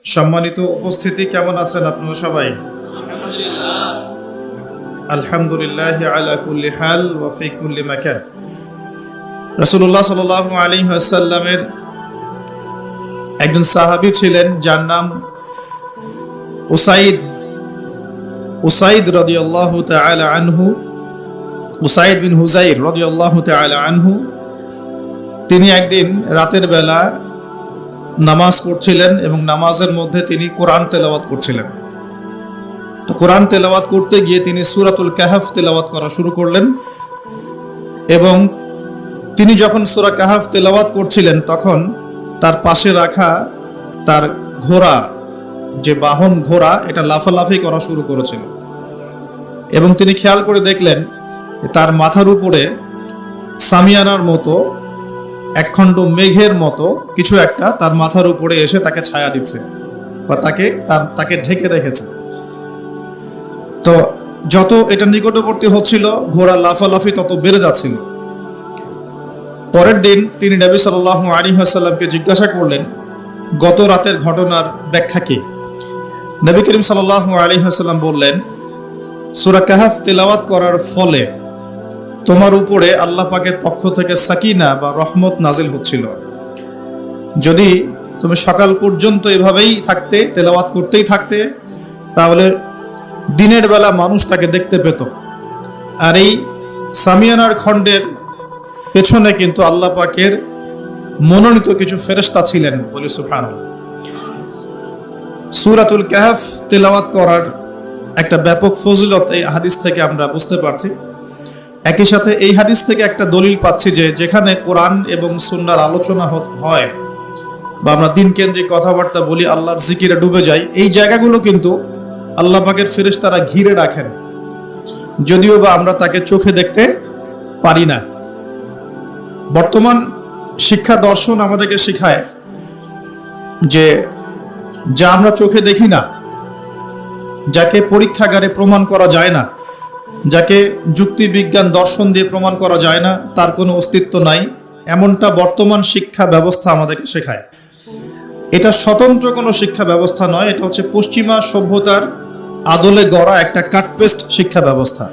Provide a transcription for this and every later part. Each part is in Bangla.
সম্মানিত উপস্থিতি, কেমন আছেন আপনারা সবাই? আলহামদুলিল্লাহ আলা কুল্লি হাল ওয়া ফি কুল্লি মাকান। রাসূলুল্লাহ সাল্লাল্লাহু আলাইহি ওয়াসাল্লামের একজন সাহাবী ছিলেন যার নাম উসাইদ রাদিয়াল্লাহু তাআলা আনহু, উসাইদ বিন হুযাইর রাদিয়াল্লাহু তাআলা আনহু। তিনি একদিন রাতের বেলা নামাজ পড়ছিলেন এবং নামাজের মধ্যে তিনি কোরআন তেলাওয়াত করছিলেন। তো কোরআন তেলাওয়াত করতে গিয়ে তিনি সূরাতুল কাহফ তেলাওয়াত করা শুরু করলেন এবং তিনি যখন সূরা কাহফ তেলাওয়াত করছিলেন তখন তার পাশে রাখা তার ঘোড়া, যে বাহন ঘোড়া, এটা লাফালাফি করা শুরু করেছিল এবং তিনি খেয়াল করে দেখলেন তার মাথার উপরে সামিয়ানার মতো একখণ্ড মেঘের মতো কিছু একটা তার মাথার উপরে এসে তাকে ছায়া দিচ্ছে বা তাকে ঢেকে রেখেছে। তো যত এটা নিকটবর্তী হচ্ছিল ঘোড়া লাফালাফি তত বেড়ে যাচ্ছিল। পরের দিন তিনি নবী সাল্লাল্লাহু আলাইহি ওয়াসাল্লামকে জিজ্ঞাসা করলেন গত রাতের ঘটনার ব্যাখ্যা কি। নবী করিম সাল্লাল্লাহু আলাইহি ওয়াসাল্লাম বললেন, সূরা কাহফ তেলাওয়াত করার ফলে তোমার উপরে আল্লাহ পাকের পক্ষ থেকে সাকিনা বা রহমত নাজিল হচ্ছিল। যদি তুমি সকাল পর্যন্ত এভাবেই থাকতে, তেলাওয়াত করতেই থাকতে, তাহলে দিনের বেলা মানুষ তাকে দেখতে পেত। আর এই সামিয়ানার খণ্ডের পেছনে কিন্তু আল্লাহ পাকের মনোনীত কিছু ফেরেশতা ছিলেন। বলি সুবহানাল্লাহ। সূরাতুল কাহফ তেলাওয়াত করার একটা ব্যাপক ফজিলত এই হাদিস থেকে আমরা বুঝতে পারছি। একই সাথে এই হাদিস থেকে একটা দলিল পাচ্ছি যে যেখানে কোরআন এবং সুন্নাহর আলোচনা হয় বা আমরা দিন কেন্দ্রিক কথাবার্তা বলি, আল্লাহর জিকিরে ডুবে যাই, এই জায়গাগুলো কিন্তু আল্লাহ পাকের ফেরেশতারা ঘিরে রাখেন, যদিও বা আমরা তাকে চোখে দেখতে পারি না। বর্তমান শিক্ষা দর্শন আমাদেরকে শেখায় যে যা আমরা চোখে দেখি না, যাকে পরীক্ষাগারে প্রমাণ করা যায় না, যাকে যুক্তি বিজ্ঞান দর্শন দিয়ে প্রমাণ করা যায় না, তার কোনো অস্তিত্ব নাই, এমনটা বর্তমান শিক্ষা ব্যবস্থা আমাদেরকে শেখায়। এটা স্বতন্ত্র কোনো শিক্ষা ব্যবস্থা নয়, এটা হচ্ছে পশ্চিমা সভ্যতার আদলে গড়া একটা কাটপেস্ট শিক্ষা ব্যবস্থা।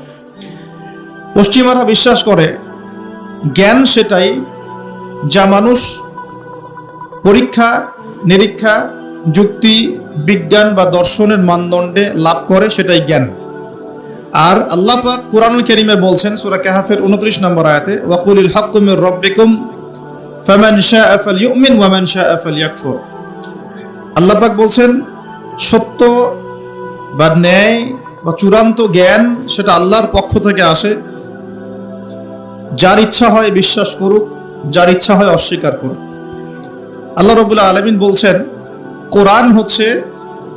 পশ্চিমারা বিশ্বাস করে জ্ঞান সেটাই যা মানুষ পরীক্ষা নিরীক্ষা, যুক্তি বিজ্ঞান বা দর্শনের মানদণ্ডে লাভ করে, সেটাই জ্ঞান। আর আল্লাহ পাক কুরআনুল কারীমে বলছেন সূরা কাহফের 29 নম্বর আয়াতে, ওয়াকুলিল হাক্কু মির রাব্বিকুম ফামান শাআ ফালইউমিন ওয়া মান শাআ ফালইয়াকফুর। আল্লাহ পাক বলছেন সত্য বা ন্যায় বা চূড়ান্ত জ্ঞান সেটা আল্লাহর পক্ষ থেকে আসে। যার ইচ্ছা হয় বিশ্বাস করুক, যার ইচ্ছা হয় অস্বীকার করুক। আল্লাহ রাব্বুল আলামিন বলছেন কোরআন হচ্ছে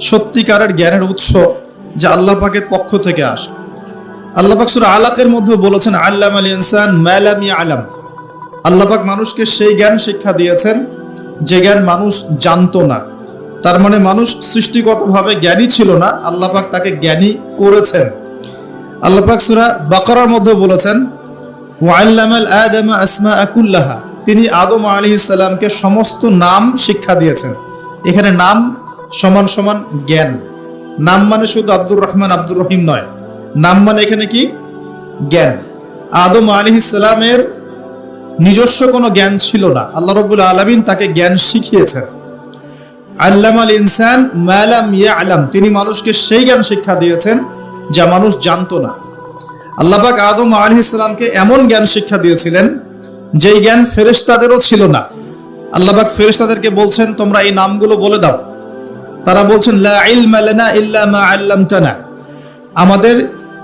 সত্যিকারের জ্ঞানের উৎস যা আল্লাহ পাকের পক্ষ থেকে আসে। আল্লাহ পাক সূরা আলাকের মধ্যে বলেছেন আল্লামাল ইনসান মা লাম ইয়ালাম। আল্লাহ পাক মানুষকে সেই জ্ঞান শিক্ষা দিয়েছেন যে জ্ঞান মানুষ জানতো না। তার মানে মানুষ সৃষ্টিগতভাবে জ্ঞানী ছিল না, আল্লাহ পাক তাকে জ্ঞানী করেছেন। আল্লাহ পাক সূরা বাকারার মধ্যে বলেছেন ওয়া আল্লামাল আদামা আসমাআ কুল্লাহা। তিনি আদম আলাইহিস সালামকে সমস্ত নাম শিক্ষা দিয়েছেন। এখানে নাম সমান সমান জ্ঞান। নাম মানে শুধু আব্দুর রহমান আব্দুর রহিম নয়, নাম মানে এখানে কি জ্ঞান। আদম আলাইহিস সালামের নিজস্ব কোনো জ্ঞান ছিল না, আল্লাহ রাব্বুল আলামিন তাকে জ্ঞান শিখিয়েছেন। আল্লামাল ইনসান মা লাম ইয়ালাম, তিনি মানুষকে সেই জ্ঞান শিক্ষা দিয়েছেন যা মানুষ জানতো না। আল্লাহ পাক আদম আলাইহিস সালামকে এমন জ্ঞান শিক্ষা দিয়েছিলেন যেই জ্ঞান ফেরেশতাদেরও ছিল না। আল্লাহ পাক ফেরেশতাদেরকে বলছেন তোমরা এই নামগুলো বলে দাও। তারা বলছেন লা ইলমা লানা ইল্লা মা আল্লামতানা, আমাদের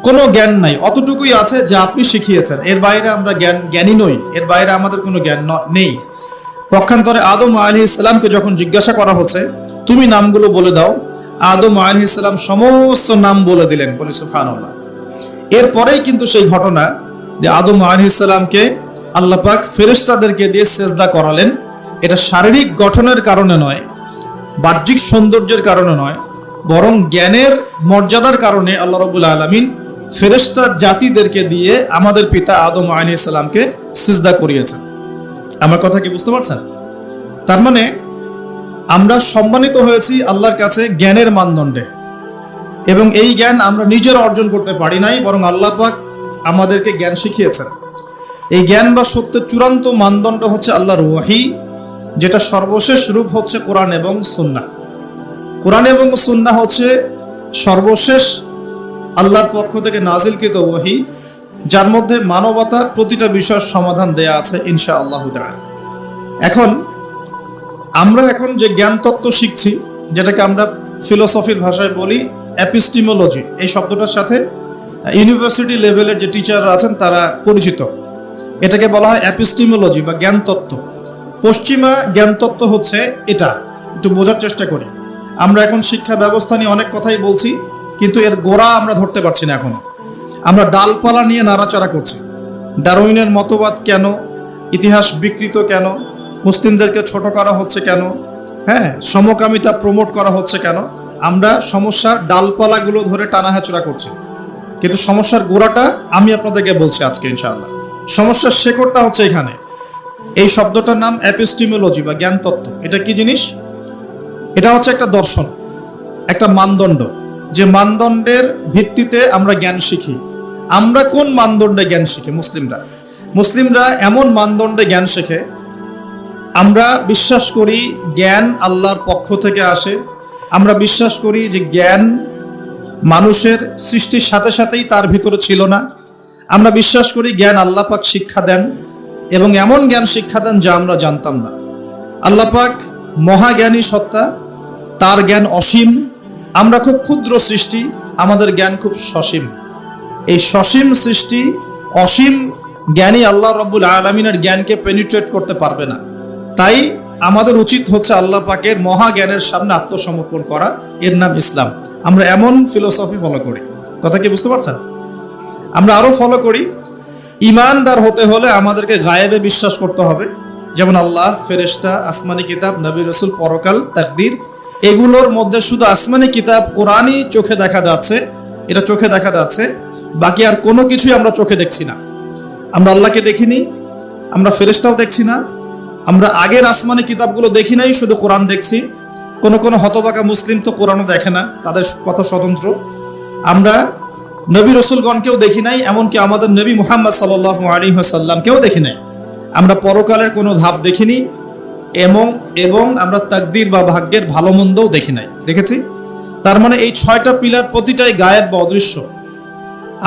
কোনো জ্ঞান নাই, অতটুকুই আছে যা আপনি শিখিয়েছেন, এর বাইরে আমরা জ্ঞানী নই, এর বাইরে আমাদের কোনো জ্ঞান নেই। পক্ষান্তরে আদম আলাইহিস সালামকে যখন জিজ্ঞাসা করা হচ্ছে তুমি নামগুলো বলে দাও, আদম আলাইহিস সালাম সমস্ত নাম বলে দিলেন। বলি সুবহানাল্লাহ। এরপরেই কিন্তু সেই ঘটনা যে আদম আলাইহিস সালামকে আল্লাহ পাক ফেরেশতাদেরকে দিয়ে সেজদা করালেন। এটা শারীরিক গঠনের কারণে নয়, বাহ্যিক সৌন্দর্যের কারণে নয়, বরং জ্ঞানের মর্যাদার কারণে আল্লাহ রাব্বুল আলামিন ফেরেশতা জাতিদেরকে দিয়ে আমাদের পিতা আদম আলাইহিস সালামকে সিজদা করিয়েছেন। আমার কথা কি বুঝতে পারছেন? তার মানে আমরা সম্মানিত হয়েছি আল্লাহর কাছে জ্ঞানের মানদণ্ডে, এবং এই জ্ঞান আমরা নিজের অর্জন করতে পারি নাই, বরং আল্লাহ পাক আমাদেরকে জ্ঞান শিখিয়েছেন। এই জ্ঞান বা সত্যের চূড়ান্ত মানদণ্ড হচ্ছে আল্লাহর ওয়াহি, যেটা সর্বশেষ রূপ হচ্ছে কোরআন এবং সুন্নাহ। কোরআন এবং সুন্নাহ হচ্ছে সর্বশেষ আল্লাহর পক্ষ থেকে নাজিলকৃত ওয়াহি, যার মধ্যে মানবতার প্রতিটা বিষয়ের সমাধান দেয়া আছে ইনশাআল্লাহ তাআলা। আমরা এখন যে জ্ঞান তত্ত্ব শিখছি, যেটাকে আমরা ফিলোসফির ভাষায় বলি এপিস্টিমোলজি, এই শব্দটার সাথে ইউনিভার্সিটি লেভেলের যে টিচাররা আছেন তারা পরিচিত। এটাকে বলা হয় এপিস্টিমোলজি বা জ্ঞান তত্ত্ব। পশ্চিমা জ্ঞান তত্ত্ব হচ্ছে এটা, একটু বোঝার চেষ্টা করি। আমরা এখন শিক্ষা ব্যবস্থা নিয়ে অনেক কথাই বলছি, কিন্তু এর গোড়া আমরা ধরতে পারছি না। এখন আমরা ডালপালা নিয়ে নাড়াচাড়া করছি। ডারউইনের মতবাদ কেন, ইতিহাস বিকৃত কেন, মুসলিমদেরকে ছোট করা হচ্ছে কেন, সমকামিতা প্রমোট করা হচ্ছে কেন, আমরা সমস্যার ডালপালাগুলো ধরে টানাহাচড়া করছি, কিন্তু সমস্যার গোড়াটা আমি আপনাদেরকে বলছি আজকে ইনশাআল্লাহ। সমস্যার শেকড়টা হচ্ছে এখানে। এই শব্দটার নাম এপিস্টিমোলজি বা জ্ঞান তত্ত্ব। এটা কি জিনিস? এটা হচ্ছে একটা দর্শন, একটা মানদণ্ড, যে মানদণ্ডের ভিত্তিতে আমরা জ্ঞান শিখি। আমরা কোন মানদণ্ডে জ্ঞান শিখি? মুসলিমরা এমন মানদণ্ডে জ্ঞান শেখে, আমরা বিশ্বাস করি জ্ঞান আল্লাহর পক্ষ থেকে আসে। আমরা বিশ্বাস করি যে জ্ঞান মানুষের সৃষ্টির সাথে সাথেই তার ভিতরে ছিল না। আমরা বিশ্বাস করি জ্ঞান আল্লাহ পাক শিক্ষা দেন, এবং এমন জ্ঞান শিক্ষা দেন যা আমরা জানতাম না। আল্লাহ পাক মহাজ্ঞানী সত্তা, তার জ্ঞান অসীম। আমরা খুব ক্ষুদ্র সৃষ্টি, আমাদের জ্ঞান খুব সসীম। এই সসীম সৃষ্টি, অসীম জ্ঞানী আল্লাহ রাব্বুল আলামিনের জ্ঞানকে পেনিট্রেট করতে পারবে না। তাই আমাদের উচিত হচ্ছে আল্লাহ পাকের মহাজ্ঞানের সামনে আত্মসমর্পণ করা। এর নাম ইসলাম। আমরা এমন ফিলোসফি ফলো করি, কথা কি বুঝতে পারছেন? আমরা আরো ফলো করি, ইমানদার হতে হলে আমাদেরকে গায়েবে বিশ্বাস করতে হবে, যেমন আল্লাহ, ফেরেশতা, আসমানি কিতাব, নবী রাসূল, পরকাল, তাকদীর। এগুলোর মধ্যে শুধু আসমানি কিতাব কোরআনই চোখে দেখা যাচ্ছে, এটা চোখে দেখা যাচ্ছে, বাকি আর কোনো কিছুই আমরা চোখে দেখছি না। আমরা আল্লাহকে দেখিনি, আমরা ফেরেশতাও দেখছি না, আমরা আগের আসমানি কিতাবগুলো দেখি নাই, শুধু কোরআন দেখছি। কোনো হতবাকা মুসলিম তো কোরআনও দেখে না, তাদের কথা স্বতন্ত্র। আমরা নবী রসুলগণকেও দেখি নাই, এমনকি আমাদের নবী মুহাম্মদ সাল্লাল্লাহু আলাইহি ওয়াসাল্লামকেও দেখি নাই। আমরা পরকালের কোনো ধাপ দেখিনি, এবং আমরা তাকদীর বা ভাগ্যের ভালো মন্দও দেখি নাই, দেখেছি। তার মানে এই 6টা পিলার প্রতিটাই গায়েব বা অদৃশ্য।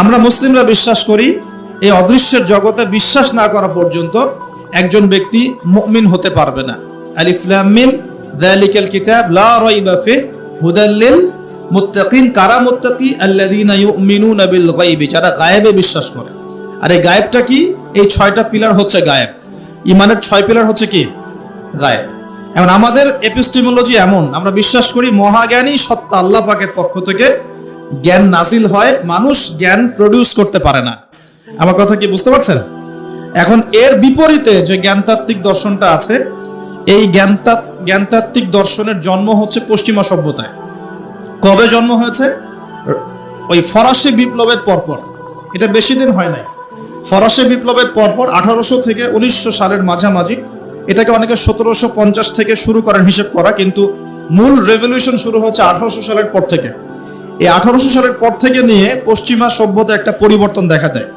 আমরা মুসলিমরা বিশ্বাস করি এই অদৃশ্যের জগতে বিশ্বাস না করা পর্যন্ত একজন ব্যক্তি মুমিন হতে পারবে না। আলিফ লাম মিম যালিকাল কিতাব লা রাইবা ফিহি হুদাল লিল মুত্তাকিন। কারা মুত্তাকি? আল্লাযীনা ইউমিনুনা বিল গায়বি, যারা গায়েবে বিশ্বাস করে। আর এই গায়েবটা কি? এই 6টা পিলার হচ্ছে গায়েব। ইমানের 6 পিলার হচ্ছে কি? গায়েব। এখন আমাদের এপিস্টিমোলজি এমন, আমরা বিশ্বাস করি মহাজ্ঞানী সত্তা আল্লাহ পাকের পক্ষ থেকে জ্ঞান নাজিল হয়, মানুষ জ্ঞান প্রডিউস করতে পারে না। আমার কথা কি বুঝতে পারছেন? এখন এর বিপরীতে যে জ্ঞানতাত্ত্বিক দর্শনটা আছে, এই জ্ঞানতাত্ত্বিক দর্শনের জন্ম হচ্ছে পশ্চিমা সভ্যতায়। কবে জন্ম হয়েছে? ওই ফরাসি বিপ্লবের পরপর। এটা বেশি দিন হয় নাই। ফরাসি বিপ্লবের পরপর 1800 থেকে 1900 সালের মাঝামাঝি, এটাকে অনেকে 1750 থেকে শুরু করেন হিসেব করা, কিন্তু মূল রেভলিউশন শুরু হচ্ছে 1800 সালের পর থেকে। এই 1800 সালের পর থেকে নিয়ে পশ্চিমা সভ্যতা একটা পরিবর্তন দেখা দেয়।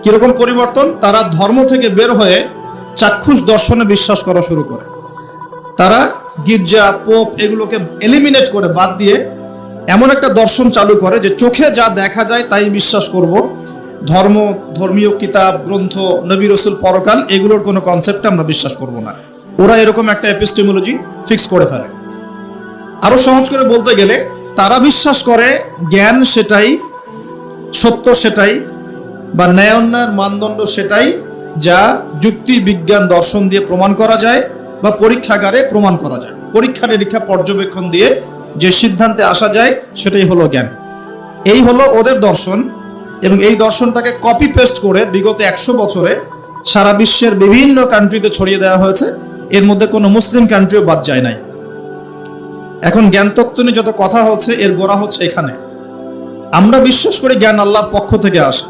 কিরকম পরিবর্তন? তারা ধর্ম থেকে বের হয়ে চাক্ষুষ দর্শনে বিশ্বাস করা শুরু করে। তারা গির্জা, পোপ এগুলোকে এলিমিনেট করে, বাদ দিয়ে এমন একটা দর্শন চালু করে যে চোখে যা দেখা যায় তাই বিশ্বাস করব। ধর্মীয় কিতাব, গ্রন্থ, নবী রাসূল, পরকাল এগুলোর কোনো কনসেপ্ট আমরা বিশ্বাস করব না। ওরা এরকম একটা এপিস্টেমোলজি ফিক্স করে ফেলে। আরো সহজ করে বলতে গেলে, তারা বিশ্বাস করে জ্ঞান সেটাই, সত্য সেটাই, বা ন্যায় অন্যায়ের মানদণ্ড সেটাই যা যুক্তি, বিজ্ঞান, দর্শন দিয়ে প্রমাণ করা যায় বা পরীক্ষাগারে প্রমাণ করা যায়। পরীক্ষা নিরীক্ষা পর্যবেক্ষণ দিয়ে যে সিদ্ধান্তে আসা যায় সেটাই হলো জ্ঞান। এই হলো ওদের দর্শন, এবং এই দর্শনটাকে কপি পেস্ট করে বিগত 100 বছরে সারা বিশ্বের বিভিন্ন কান্ট্রিতে ছড়িয়ে দেওয়া হয়েছে। এর মধ্যে কোনো মুসলিম কান্ট্রিও বাদ যায় নাই। এখন জ্ঞান তত্ত্ব নিয়ে যত কথা হচ্ছে, এর গোড়া হচ্ছে এখানে। আমরা বিশ্বাস করি জ্ঞান আল্লাহর পক্ষ থেকে আসে।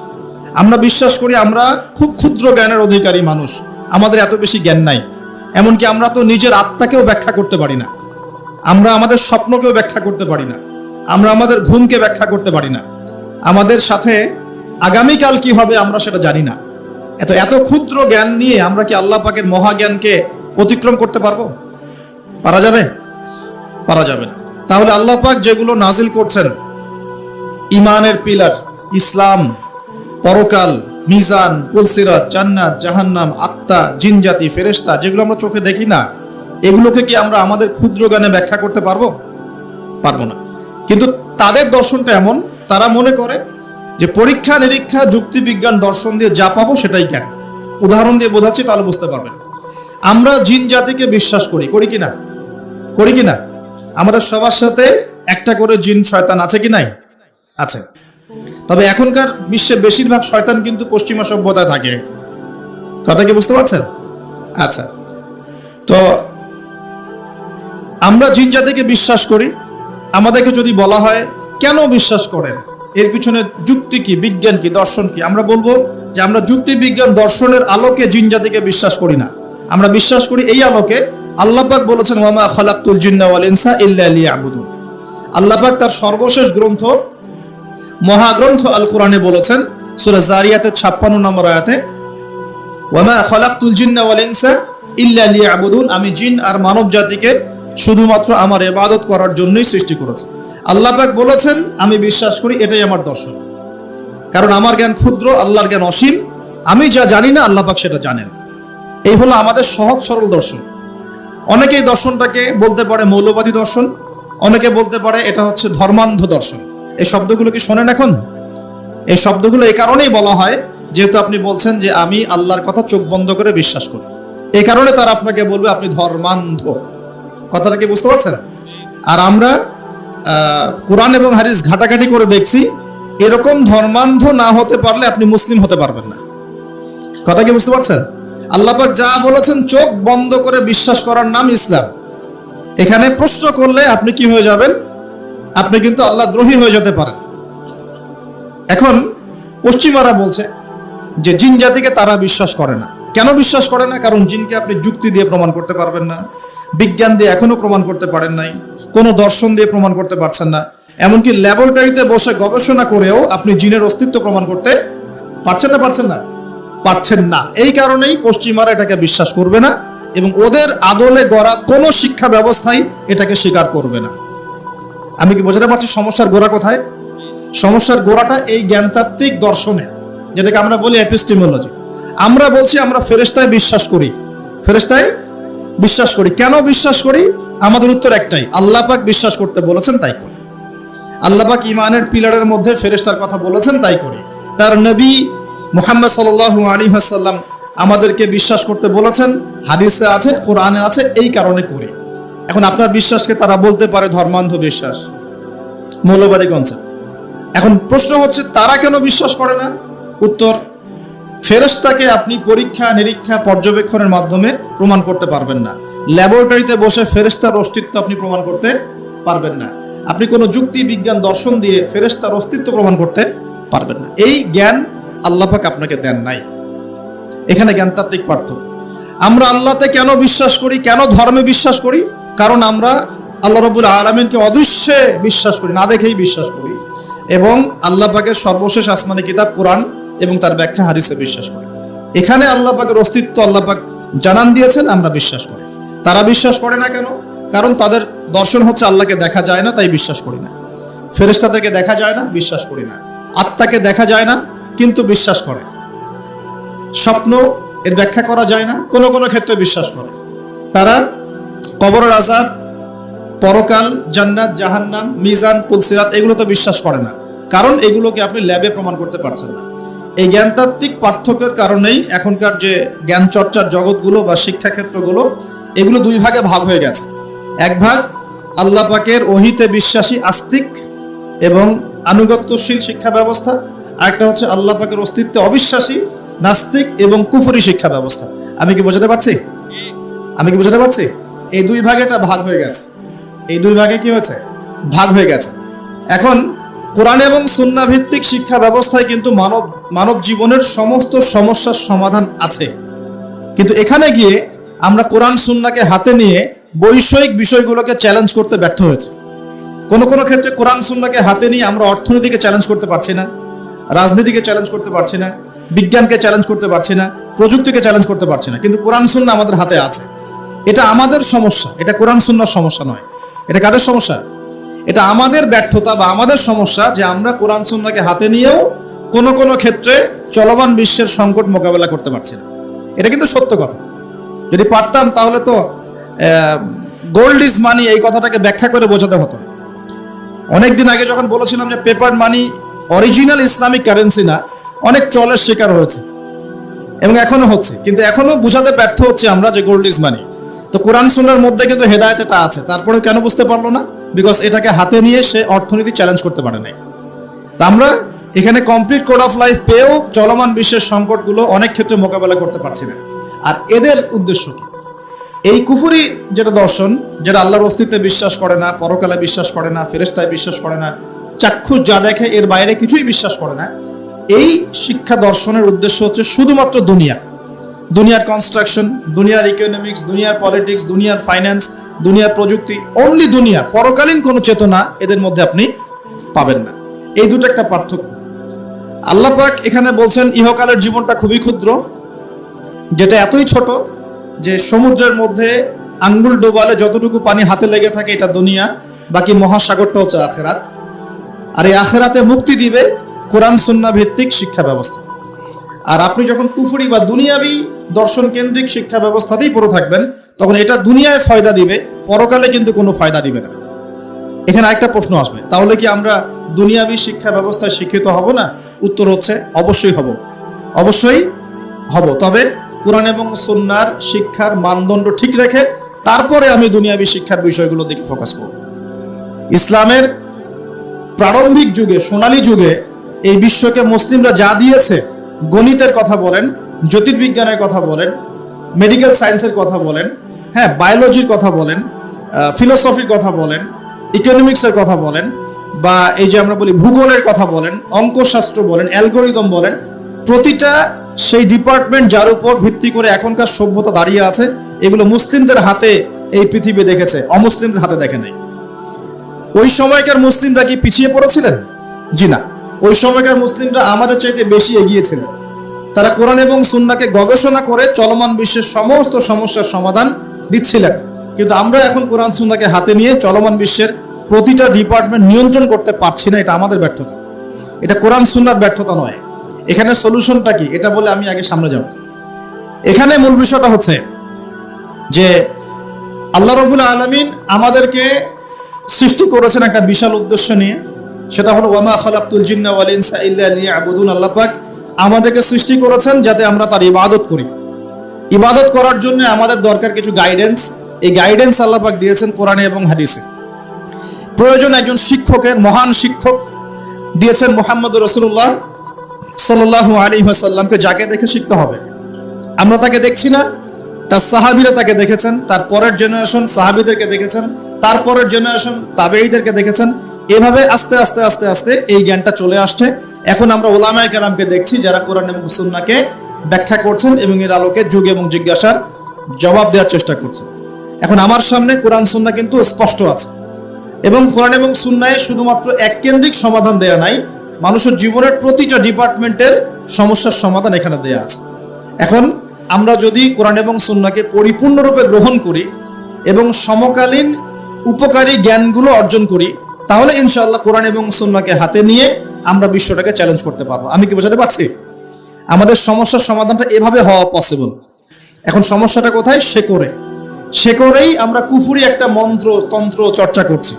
আমরা বিশ্বাস করি আমরা খুব ক্ষুদ্র জ্ঞানের অধিকারী মানুষ, আমাদের এত বেশি জ্ঞান নাই। এমনকি আমরা তো নিজের আত্মাকেও ব্যাখ্যা করতে পারি না। আমরা আমাদের স্বপ্নকেও ব্যাখ্যা করতে পারি না, আমরা আমাদের ঘুমকে ব্যাখ্যা করতে পারি না, আমাদের সাথে আগামীকাল কি হবে আমরা সেটা জানি না। এত ক্ষুদ্র জ্ঞান নিয়ে আমরা কি আল্লাহ পাকের মহাজ্ঞানকে অতিক্রম করতে পারবো? পারা যাবে? পারা যাবে না। তাহলে আল্লাহ পাক যেগুলো নাজিল করছেন, ইমানের পিলার, ইসলাম, পরকাল, মিজান, পুলসিরাত, জান্নাত, জাহান্নাম, আত্মা, জিনজাতি, ফেরেশতা, যেগুলো আমরা চোখে দেখি না, এগুলোকে কি আমরা আমাদের ক্ষুদ্র জ্ঞানে ব্যাখ্যা করতে পারবো? পারবো না। কিন্তু তাদের দর্শনটা এমন, তারা মনে করে যে পরীক্ষা নিরীক্ষা, যুক্তি বিজ্ঞান, দর্শন দিয়ে যা পাবো সেটাই জ্ঞান। উদাহরণ দিয়ে বোঝাচ্ছি, তাহলে বুঝতে পারবেন। আমরা জিন জাতিকে বিশ্বাস করি, করি কিনা? করি কিনা? আমাদের সবার সাথে একটা করে জিন শয়তান আছে কি নাই? আছে। তবে এখনকার বিশ্বে বেশিরভাগ শয়তান কিন্তু পশ্চিমা সভ্যতায় থাকে। কথা কি বুঝতে পারছেন? আচ্ছা, তো আমরা জিন জাতিকে বিশ্বাস করি। আমাদেরকে যদি বলা হয় কেন বিশ্বাস করেন, এর পিছনে যুক্তি কি, বিজ্ঞান কি, দর্শন কি, আমরা বলবো যে আমরা যুক্তি বিজ্ঞান দর্শনের আলোকে জিন জাতিকে বিশ্বাস করি না। আমরা বিশ্বাস করি এই আলোকে আল্লাহ পাক বলেছেন, ওয়ামা খালাকতুল জিন্না ওয়াল ইনসা ইল্লা লিয়াবুদুন। আল্লাহ পাক তার সর্বশেষ গ্রন্থ, মহাগ্রন্থ আল কোরআনে বলেছেন, সূরা জারিয়াতের 56 নম্বর আয়াতে, ওয়ামা খালাকতুল জিন্না ওয়াল ইনসা ইল্লা লিয়াবুদুন, আমি জিন আর মানব জাতিকে শুধুমাত্র আমার ইবাদত করার জন্যই সৃষ্টি করেছি। আল্লাহ পাক বলেছেন, আমি বিশ্বাস করি, এটাই আমার দর্শন। কারণ আমার জ্ঞান ক্ষুদ্র, আল্লাহর জ্ঞান অসীম। আমি যা জানি না আল্লাহ পাক সেটা জানেন। এই হলো আমাদের সহজ সরল দর্শন। অনেকেই দর্শনটাকে বলতে পারে মৌলবাদী দর্শন, অনেকে বলতে পারে এটা হচ্ছে ধর্মান্ধ দর্শন। এই শব্দগুলো কি শোনেন এখন? এই শব্দগুলো এই কারণেই বলা হয়, যেহেতু আপনি বলছেন যে আমি আল্লাহর কথা চোখ বন্ধ করে বিশ্বাস করি, এই কারণে তারা আপনাকে বলবে আপনি ধর্মান্ধ। কথাটা কি বুঝতে পারছেন? আর আমরা কোরআন এবং হাদিস ঘাটাঘাটি করে দেখছি, এরকম ধর্মান্ধ না হতে পারলে আপনি মুসলিম হতে পারবেন না। কথা কি বুঝতে পারছেন? আল্লাহ পাক যা বলেছেন চোখ বন্ধ করে বিশ্বাস করার নাম ইসলাম। এখানে প্রশ্ন করলে আপনি কি হয়ে যাবেন? আপনি কিন্তু আল্লাহ দ্রোহী হয়ে যেতে পারেন। এখন পশ্চিমারা বলছে যে জিন জাতিকে তারা বিশ্বাস করে না। কেন বিশ্বাস করে না? কারণ জিনকে আপনি যুক্তি দিয়ে প্রমাণ করতে পারবেন না, বিজ্ঞান দিয়ে এখনো প্রমাণ করতে পারেন নাই, কোনো দর্শন দিয়ে প্রমাণ করতে পারছেন না। এমনকি ল্যাবরেটরিতে বসে গবেষণা করেও আপনি জিনের অস্তিত্ব প্রমাণ করতে পারছেন না। পারছেন না। এই কারণেই পশ্চিমারা এটাকে বিশ্বাস করবে না এবং ওদের আদলে গড়া কোনো শিক্ষা ব্যবস্থাই এটাকে স্বীকার করবে না। আমি কি বোঝাতে পারছি সমস্যার গোড়া কোথায়? সমস্যার গোড়াটা এই জ্ঞানতাত্ত্বিক দর্শনে, যেটাকে আমরা বলি এপিস্টেমোলজি। আমরা বলছি আমরা ফেরেশতায় বিশ্বাস করি, ফেরেশতায় বিশ্বাস করি। কেন বিশ্বাস করি? আমাদের উত্তর একটাই, আল্লাহ পাক বিশ্বাস করতে বলেছেন তাই করি। আল্লাহ পাক ইমানের পিলারের মধ্যে ফেরেশতার কথা বলেছেন তাই করি। তার নবী মুহাম্মদ সাল্লাল্লাহু আলাইহি ওয়াসাল্লাম আমাদেরকে বিশ্বাস করতে বলেছেন, হাদিসে আছে, কোরআনে আছে, এই কারণে করি। এখন আপনার বিশ্বাসকে তারা বলতে পারে ধর্মান্ধ বিশ্বাস, মৌলবাদী কনসেপ্ট। এখন প্রশ্ন হচ্ছে তারা কেন বিশ্বাস করে না? উত্তর, ফেরেশতাকে আপনি পরীক্ষা নিরীক্ষা পর্যবেক্ষণের মাধ্যমে প্রমাণ করতে পারবেন না। ল্যাবরেটরিতে বসে ফেরেশতার অস্তিত্ব আপনি প্রমাণ করতে পারবেন না। আপনি কোনো যুক্তি বিজ্ঞান দর্শন দিয়ে ফেরেশতার অস্তিত্ব প্রমাণ করতে পারবেন না। এই জ্ঞান আল্লাহ পাক আপনাকে দেন নাই। এখানে জ্ঞানতাত্ত্বিক পার্থক্য। আমরা আল্লাহতে কেন বিশ্বাস করি, কেন ধর্মে বিশ্বাস করি? কারণ আমরা আল্লাহ রাব্বুল আলামিনকে অদৃশ্যে বিশ্বাস করি, না দেখেই বিশ্বাস করি, এবং আল্লাহ পাকের সর্বশেষ আসমানি কিতাব কোরআন এবং তার ব্যাখ্যা হাদিসে বিশ্বাস করি। এখানে আল্লাহ পাকের অস্তিত্ব আল্লাহ পাক জানান দিয়েছেন, আমরা বিশ্বাস করি। তারা বিশ্বাস করে না কেন? কারণ তাদের দর্শন হচ্ছে আল্লাহকে দেখা যায় না, তাই বিশ্বাস করি না। ফেরেশতাদেরকে দেখা যায় না, বিশ্বাস করি না। আত্মাকে দেখা যায় না কিন্তু বিশ্বাস করে। স্বপ্ন এর ব্যাখ্যা করা যায় না, কোনো কোনো ক্ষেত্রে বিশ্বাস করে। তারা কবরের আযাব, পরকাল, জান্নাত, জাহান্নাম, মিজান, পুলসিরাত এগুলো তো বিশ্বাস করে না, কারণ এগুলোকে আপনি ল্যাবে প্রমাণ করতে পারছেন না। এই জ্ঞানতাত্ত্বিক পার্থক্যের কারণেই এখনকার যে জ্ঞান চর্চার জগৎগুলো বা শিক্ষাক্ষেত্রগুলো, এগুলো দুই ভাগে ভাগ হয়ে গেছে। এক ভাগ আল্লাহ পাকের ওহিতে বিশ্বাসী আস্তিক এবং আনুগত্যশীল শিক্ষা ব্যবস্থা, আরেকটা হচ্ছে আল্লাহ পাকের অস্তিত্বে অবিশ্বাসী নাস্তিক এবং কুফরি শিক্ষা ব্যবস্থা। আমি কি বোঝাতে পারছি? এই দুই ভাগে এটা ভাগ হয়ে গেছে। এই দুই ভাগে কি হয়েছে? ভাগ হয়ে গেছে। এখন কোরআন এবং সুন্নাহ ভিত্তিক শিক্ষা ব্যবস্থায় কিন্তু মানব জীবনের সমস্ত সমস্যার সমাধান আছে। কিন্তু এখানে গিয়ে আমরা কোরআন সুন্নাহকে হাতে নিয়ে বৈষয়িক বিষয়গুলোকে চ্যালেঞ্জ করতে ব্যর্থ হয়েছে। কোনো কোনো ক্ষেত্রে কোরআন সুন্নাহকে হাতে নিয়ে আমরা অর্থনীতিকে চ্যালেঞ্জ করতে পারছি না, রাজনীতিকে চ্যালেঞ্জ করতে পারছি না, বিজ্ঞানকে চ্যালেঞ্জ করতে পারছি না, প্রযুক্তিকে চ্যালেঞ্জ করতে পারছি না, কিন্তু কোরআন সুন্নাহ আমাদের হাতে আছে। এটা আমাদের সমস্যা, এটা কোরআন সুন্নাহর সমস্যা নয়। এটা কাদের সমস্যা? এটা আমাদের ব্যর্থতা বা আমাদের সমস্যা যে আমরা কোরআন সুন্নাহকে হাতে নিয়েও কোনো কোনো ক্ষেত্রে চলমান বিশ্বের সংকট মোকাবেলা করতে পারছি না। এটা কিন্তু সত্য কথা। যদি পারতাম তাহলে তো গোল্ড ইজ মানি এই কথাটাকে ব্যাখ্যা করে বোঝাতে হতো। অনেকদিন আগে যখন বলেছিলাম যে পেপার মানি অরিজিনাল ইসলামিক কারেন্সি না, অনেক ট্রলের শিকার হয়েছে এবং এখনো হচ্ছে, কিন্তু এখনো বোঝাতে ব্যর্থ হচ্ছে আমরা যে গোল্ড ইজ মানি। তো কোরআন সুন্নাহর মধ্যে কিন্তু হেদায়েত এটা আছে, তারপরে কেন বুঝতে পারলো না? বিকজ এটাকে হাতে নিয়ে সে অর্থনীতি চ্যালেঞ্জ করতে পারে নাই। তা আমরা এখানে কমপ্লিট কোড অফ লাইফ পেয়েও চলমান বিশ্বের সংকটগুলো অনেক ক্ষেত্রে মোকাবেলা করতে পারছি না। আর এদের উদ্দেশ্য কি? এই কুফরি যেটা দর্শন, যেটা আল্লাহর অস্তিত্বে বিশ্বাস করে না, পরকালে বিশ্বাস করে না, ফেরেশতায় বিশ্বাস করে না, চাক্ষুষ যা দেখে এর বাইরে কিছুই বিশ্বাস করে না, এই শিক্ষা দর্শনের উদ্দেশ্য হচ্ছে শুধুমাত্র দুনিয়ার কনস্ট্রাকশন, দুনিয়ার ইকোনমিক্স, দুনিয়ার পলিটিক্স, দুনিয়ার ফাইন্যান্স, দুনিয়ার প্রযুক্তি, অনলি দুনিয়া। পরকালীন কোনো চেতনা এদের মধ্যে আপনি পাবেন না। এই দুটো একটা পার্থক্য। আল্লাহ পাক এখানে বলছেন ইহকালের জীবনটা খুবই ক্ষুদ্র, যেটা এতই ছোট যে সমুদ্রের মধ্যে আঙ্গুল ডোবালে যতটুকু পানি হাতে লেগে থাকে এটা দুনিয়া, বাকি মহাসাগরটা হচ্ছে আখেরাত। আর এই আখেরাতে মুক্তি দিবে কোরআন সুন্নাহ ভিত্তিক শিক্ষা ব্যবস্থা। আর আপনি যখন কুফরি বা দুনিয়াবি দর্শন কেন্দ্রিক শিক্ষা ব্যবস্থাতেই পড়ে থাকবেন, তখন এটা দুনিয়ায় ফায়দা দিবে, পরকালে কিন্তু কোনো ফায়দা দিবে না। এখানে একটা প্রশ্ন আসবে, তাহলে কি আমরা দুনিয়াবি শিক্ষা ব্যবস্থায় শিক্ষিত হব না? উত্তর হচ্ছে অবশ্যই হব, অবশ্যই হব। তবে কোরআন এবং সুন্নাহর শিক্ষার মানদণ্ড ঠিক রেখে তারপরে আমি দুনিয়াবি শিক্ষার বিষয়গুলো দিকে ফোকাস করব। ইসলামের প্রারম্ভিক যুগে, সোনালী যুগে এই বিশ্বকে মুসলিমরা যা দিয়েছে, গণিতের কথা বলেন, জ্যোতির্বিজ্ঞানের কথা বলেন, মেডিকেল সায়েন্সের কথা বলেন, হ্যাঁ, বায়োলজির কথা বলেন, ফিলোসফির কথা বলেন, ইকোনমিক্সের কথা বলেন, বা এই যে আমরা বলি ভূগোলের কথা বলেন, অঙ্কশাস্ত্র বলেন, অ্যালগোরিদম বলেন, প্রতিটা সেই ডিপার্টমেন্ট যার উপর ভিত্তি করে এখনকার সভ্যতা দাঁড়িয়ে আছে, এগুলো মুসলিমদের হাতে এই পৃথিবী দেখেছে, অমুসলিমদের হাতে দেখে নাই। ওই সময়কার মুসলিমরা কি পিছিয়ে পড়েছিলেন? জি না, ওই সময়কার মুসলিমরা আমাদের চাইতে বেশি এগিয়েছিলেন। তারা কোরআন এবং সুন্নাহকে গবেষণা করে চলমান বিশ্বের সমস্ত সমস্যার সমাধান দিচ্ছিলেন। কিন্তু আমরা এখন কোরআন সুন্নাহকে হাতে নিয়ে চলমান বিশ্বের প্রতিটা ডিপার্টমেন্ট নিয়ন্ত্রণ করতে পারছি না। এটা আমাদের ব্যর্থতা, এটা কোরআন সুন্নাহর ব্যর্থতা নয়। এখানে সলিউশনটা কি, এটা বলে আমি আগে সামনে যাব। এখানে মূল বিষয়টা হচ্ছে যে আল্লাহ রাব্বুল আলামিন আমাদেরকে সৃষ্টি করেছেন একটা বিশাল উদ্দেশ্য নিয়ে, সেটা হলো ওয়ামা খালাকতুল জিন্না ওয়াল ইনসা ইল্লা লিয়াবুদুন। আল্লাহ পাক আমাদেরকে সৃষ্টি করেছেন যাতে আমরা তার ইবাদত করি। ইবাদত করার জন্য আমাদের দরকার কিছু গাইডেন্স। এই গাইডেন্স আল্লাহ পাক দিয়েছেন কোরআনে এবং হাদিসে। প্রয়োজন একজন শিক্ষকের, মহান শিক্ষক দিয়েছেন মুহাম্মদুর রাসূলুল্লাহ সাল্লাল্লাহু আলাইহি ওয়াসাল্লামকে, যাকে দেখে শিখতে হবে। আমরা তাকে দেখছি না, তার সাহাবীরা তাকে দেখেছেন, তার পরের জেনারেশন সাহাবীদেরকে দেখেছেন, তারপরের জেনারেশন তাবেঈদেরকে দেখেছেন। এভাবে আস্তে আস্তে আস্তে আস্তে এই জ্ঞানটা চলে আসছে। এখন আমরা উলামায়ে কেরামকে দেখছি যারা কোরআন এবং সুন্নাহকে ব্যাখ্যা করছেন এবং এর আলোকে যুগ এবং জিজ্ঞাসার জবাব দেওয়ার চেষ্টা করছেন। এখন আমার সামনে কোরআন সুন্নাহ কিন্তু স্পষ্ট আছে, এবং কোরআন এবং সুন্নাহে শুধুমাত্র এক কেন্দ্রিক সমাধান দেয়া নাই, মানুষের জীবনের প্রতিটা ডিপার্টমেন্টের সমস্যার সমাধান এখানে দেয়া আছে। এখন আমরা যদি কোরআন এবং সুন্নাহকে পরিপূর্ণরূপে গ্রহণ করি এবং সমকালীন উপকারী জ্ঞানগুলো অর্জন করি, তাহলে ইনশাআল্লাহ কোরআন এবং সুন্নাহকে হাতে নিয়ে আমরা বিশ্বটাকে চ্যালেঞ্জ করতে পারবো। আমি কি বোঝাতে পারছি? আমাদের সমস্যার সমাধানটা এভাবে হওয়া পসিবল। এখন সমস্যাটা কোথায়? শেকড়েই আমরা কুফরি একটা মন্ত্র তন্ত্র চর্চা করছি,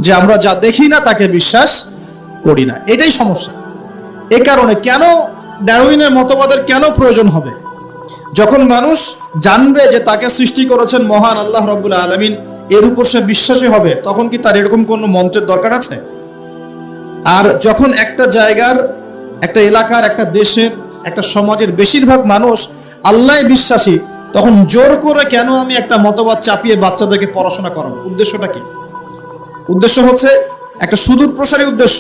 যে আমরা যা দেখি না তাকে বিশ্বাস করি না। এটাই সমস্যা। এ কারণে কেন ডারউইনের মতবাদের কেন প্রয়োজন হবে? যখন মানুষ জানবে যে তাকে সৃষ্টি করেছেন মহান আল্লাহ রাব্বুল আলামিন, এর উপর সে বিশ্বাসী হবে, তখন কি তার এরকম কোনো মন্ত্রের দরকার আছে? আর যখন একটা জায়গার, একটা এলাকার, একটা দেশের, একটা সমাজের বেশিরভাগ মানুষ আল্লাহ বিশ্বাসী, তখন জোর করে কেন আমি একটা মতবাদ চাপিয়ে বাচ্চাদেরকে পড়াশোনা করাবো? উদ্দেশ্যটা কি? উদ্দেশ্য হচ্ছে একটা সুদূর প্রসারী উদ্দেশ্য,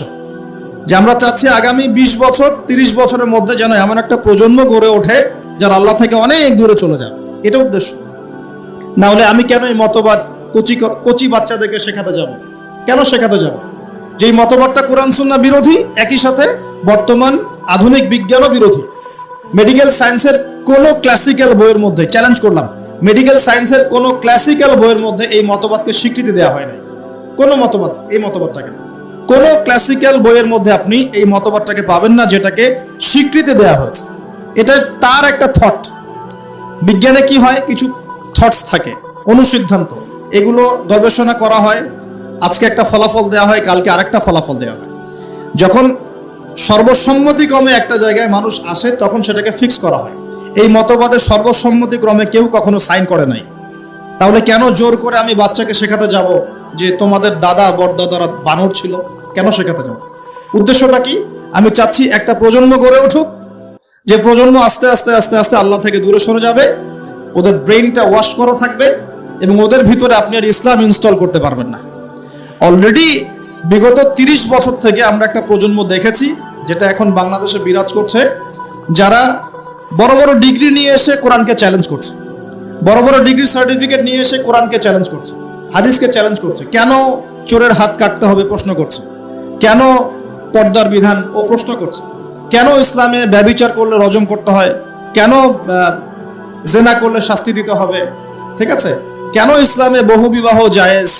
যে আমরা চাচ্ছি আগামী 20 বছর 30 বছরের মধ্যে যেন এমন একটা প্রজন্ম গড়ে ওঠে যারা আল্লাহ থেকে অনেক দূরে চলে যাবে। এটা উদ্দেশ্য। না হলে আমি কেন এই মতবাদ কচি বাচ্চাদেরকে শেখাতে যাব? কেন শেখাতে যাব? যেই মতবাদটা কোরআন সুন্নাহ বিরোধী, একই সাথে বর্তমান আধুনিক বিজ্ঞানও বিরোধী। মেডিকেল সায়েন্সের কোনো ক্লাসিক্যাল বইয়ের মধ্যে, চ্যালেঞ্জ করলাম, মেডিকেল সায়েন্সের কোনো ক্লাসিক্যাল বইয়ের মধ্যে এই মতবাদকে স্বীকৃতি দেওয়া হয় নাই। কোনো মতবাদ, এই মতবাদটাকে কোনো ক্লাসিক্যাল বইয়ের মধ্যে আপনি এই মতবাদটাকে পাবেন না যেটাকে স্বীকৃতি দেওয়া হয়েছে। এটা তার একটা থট। বিজ্ঞানে কি হয়, কিছু থটস থাকে, অনুসিদ্ধান্ত, এগুলো গবেষণা করা হয়, আজকে একটা ফলাফল দেওয়া হয়, কালকে আরেকটা ফলাফল দেওয়া হয়। যখন সর্বসম্মতিক্রমে একটা জায়গায় মানুষ আসে তখন সেটাকে ফিক্স করা হয়। এই মতবাদের সর্বসম্মতিক্রমে কেউ কখনো সাইন করে নাই। তাহলে কেন জোর করে আমি বাচ্চাকে শেখাতে যাব যে তোমাদের দাদা বড়দাদারা বানর ছিল? কেন শেখাতে যাব? উদ্দেশ্যটা কি? আমি চাচ্ছি একটা প্রজন্ম গড়ে উঠুক, যে প্রজন্ম আস্তে আস্তে আস্তে আস্তে আল্লাহ থেকে দূরে সরে যাবে, ওদের ব্রেইনটা ওয়াশ করা থাকবে এবং ওদের ভিতরে আপনি আর ইসলাম ইনস্টল করতে পারবেন না। অলরেডি বিগত 30 বছর থেকে আমরা একটা প্রজন্ম দেখেছি যেটা এখন বাংলাদেশে বিরাজ করছে, যারা বড় বড় ডিগ্রি নিয়ে এসে কোরআনকে চ্যালেঞ্জ করছে, বড় বড় ডিগ্রি সার্টিফিকেট নিয়ে এসে কোরআনকে চ্যালেঞ্জ করছে, হাদিসকে চ্যালেঞ্জ করছে। কেন চোরের হাত কাটতে হবে প্রশ্ন করছে, কেন পর্দার বিধান ও প্রশ্ন করছে, কেন ইসলামে ব্যভিচার করলে রজম করতে হয়, কেন জেনা করলে শাস্তি দিতে হবে, ঠিক আছে, কেন ইসলামে বহু বিবাহ জায়েজ,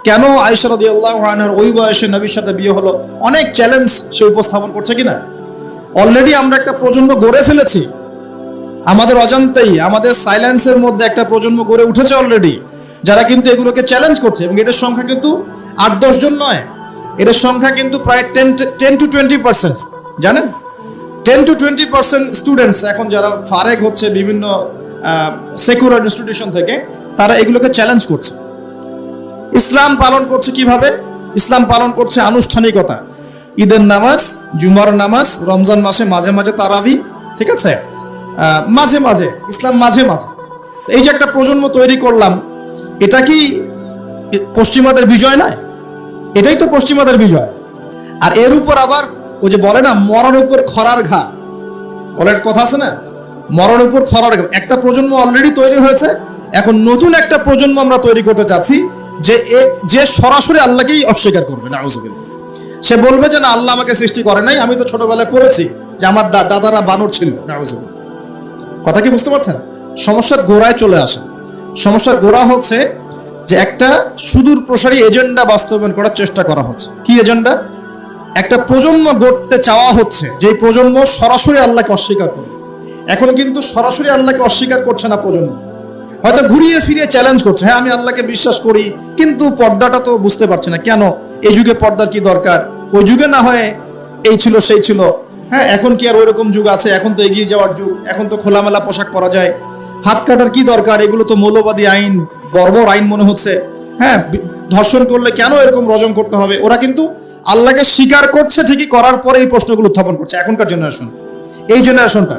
কেন আয়েশা রাদিয়াল্লাহু আনহার ওই বয়সে নবীর সাথে বিয়ে হলো, অনেক চ্যালেঞ্জ সে উপস্থাপন করছে কিনা। অলরেডি আমরা একটা প্রজন্ম গড়ে ফেলেছি, আমাদের অজান্তেই, আমাদের সাইলেন্সের মধ্যে একটা প্রজন্ম গড়ে উঠেছে অলরেডি, যারা কিন্তু এগুলোকে চ্যালেঞ্জ করছে। এবং এদের সংখ্যা কিন্তু 8-10 জন নয়, এদের সংখ্যা কিন্তু প্রায় 10 to 20%। জানেন, 10 to 20% স্টুডেন্টস এখন যারা ফারেক হচ্ছে বিভিন্ন সেকুলার ইনস্টিটিউশন থেকে, তারা এগুলোকে চ্যালেঞ্জ করছে। ইসলাম পালন করছে কিভাবে? ইসলাম পালন করছে আনুষ্ঠানিকতা, ঈদের নামাজ, জুমার নামাজ, রমজান মাসে মাঝে মাঝে তারাবি, ঠিক আছে, মাঝে মাঝে ইসলাম, মাঝে মাঝে। এই যে একটা প্রজন্ম তৈরি করলাম, এটা কি পশ্চিমাদের বিজয় নয়? এটাই তো পশ্চিমাদের বিজয়। আর এর উপর আবার ওই যে বলে না, মরার উপর খরার ঘা, বলে কথা আছে না, মরার উপর খরার ঘা। একটা প্রজন্ম অলরেডি তৈরি হয়েছে, এখন নতুন একটা প্রজন্ম আমরা তৈরি করতে চাচ্ছি যে সরাসরি আল্লাহকেই অস্বীকার করবে। নাউযুবিল্লাহ। সে বলবে যে না, আল্লাহ আমাকে সৃষ্টি করে নাই, আমি তো ছোটবেলায় পড়েছি যে আমার দাদারা বানর ছিল। নাউযুবিল্লাহ। কথা কি বুঝতে পারছেন? সমস্যার গোড়ায় চলে আসে। সমস্যার গোড়া হচ্ছে যে একটা সুদূর প্রসারী এজেন্ডা বাস্তবায়ন করার চেষ্টা করা হচ্ছে। কি এজেন্ডা? একটা প্রজন্ম গড়তে চাওয়া হচ্ছে, যে প্রজন্ম সরাসরি আল্লাহকে অস্বীকার করবে। এখন কিন্তু সরাসরি আল্লাহকে অস্বীকার করছে না প্রজন্ম, হয়তো ঘুরিয়ে ফিরিয়ে চ্যালেঞ্জ করছে। হ্যাঁ, আমি আল্লাহকে বিশ্বাস করি, কিন্তু পর্দাটা তো বুঝতে পারছি না, কেন এই যুগে পর্দার কি দরকার? ওই যুগে না হয় এই ছিল সেই ছিল, হ্যাঁ এখন কি আর ওই রকম যুগ আছে? এখন তো এগিয়ে যাওয়ার যুগ, এখন তো খোলামেলা পোশাক পরা যায়, হাত কাটার কি দরকার? এগুলো তো মৌলবাদী আইন, বর্বর আইন মনে হচ্ছে। হ্যাঁ, ধর্ষণ করলে কেন এরকম রজম করতে হবে? ওরা কিন্তু আল্লাহকে স্বীকার করছে ঠিকই, করার পরে এই প্রশ্নগুলো উত্থাপন করছে এখনকার জেনারেশন, এই জেনারেশনটা।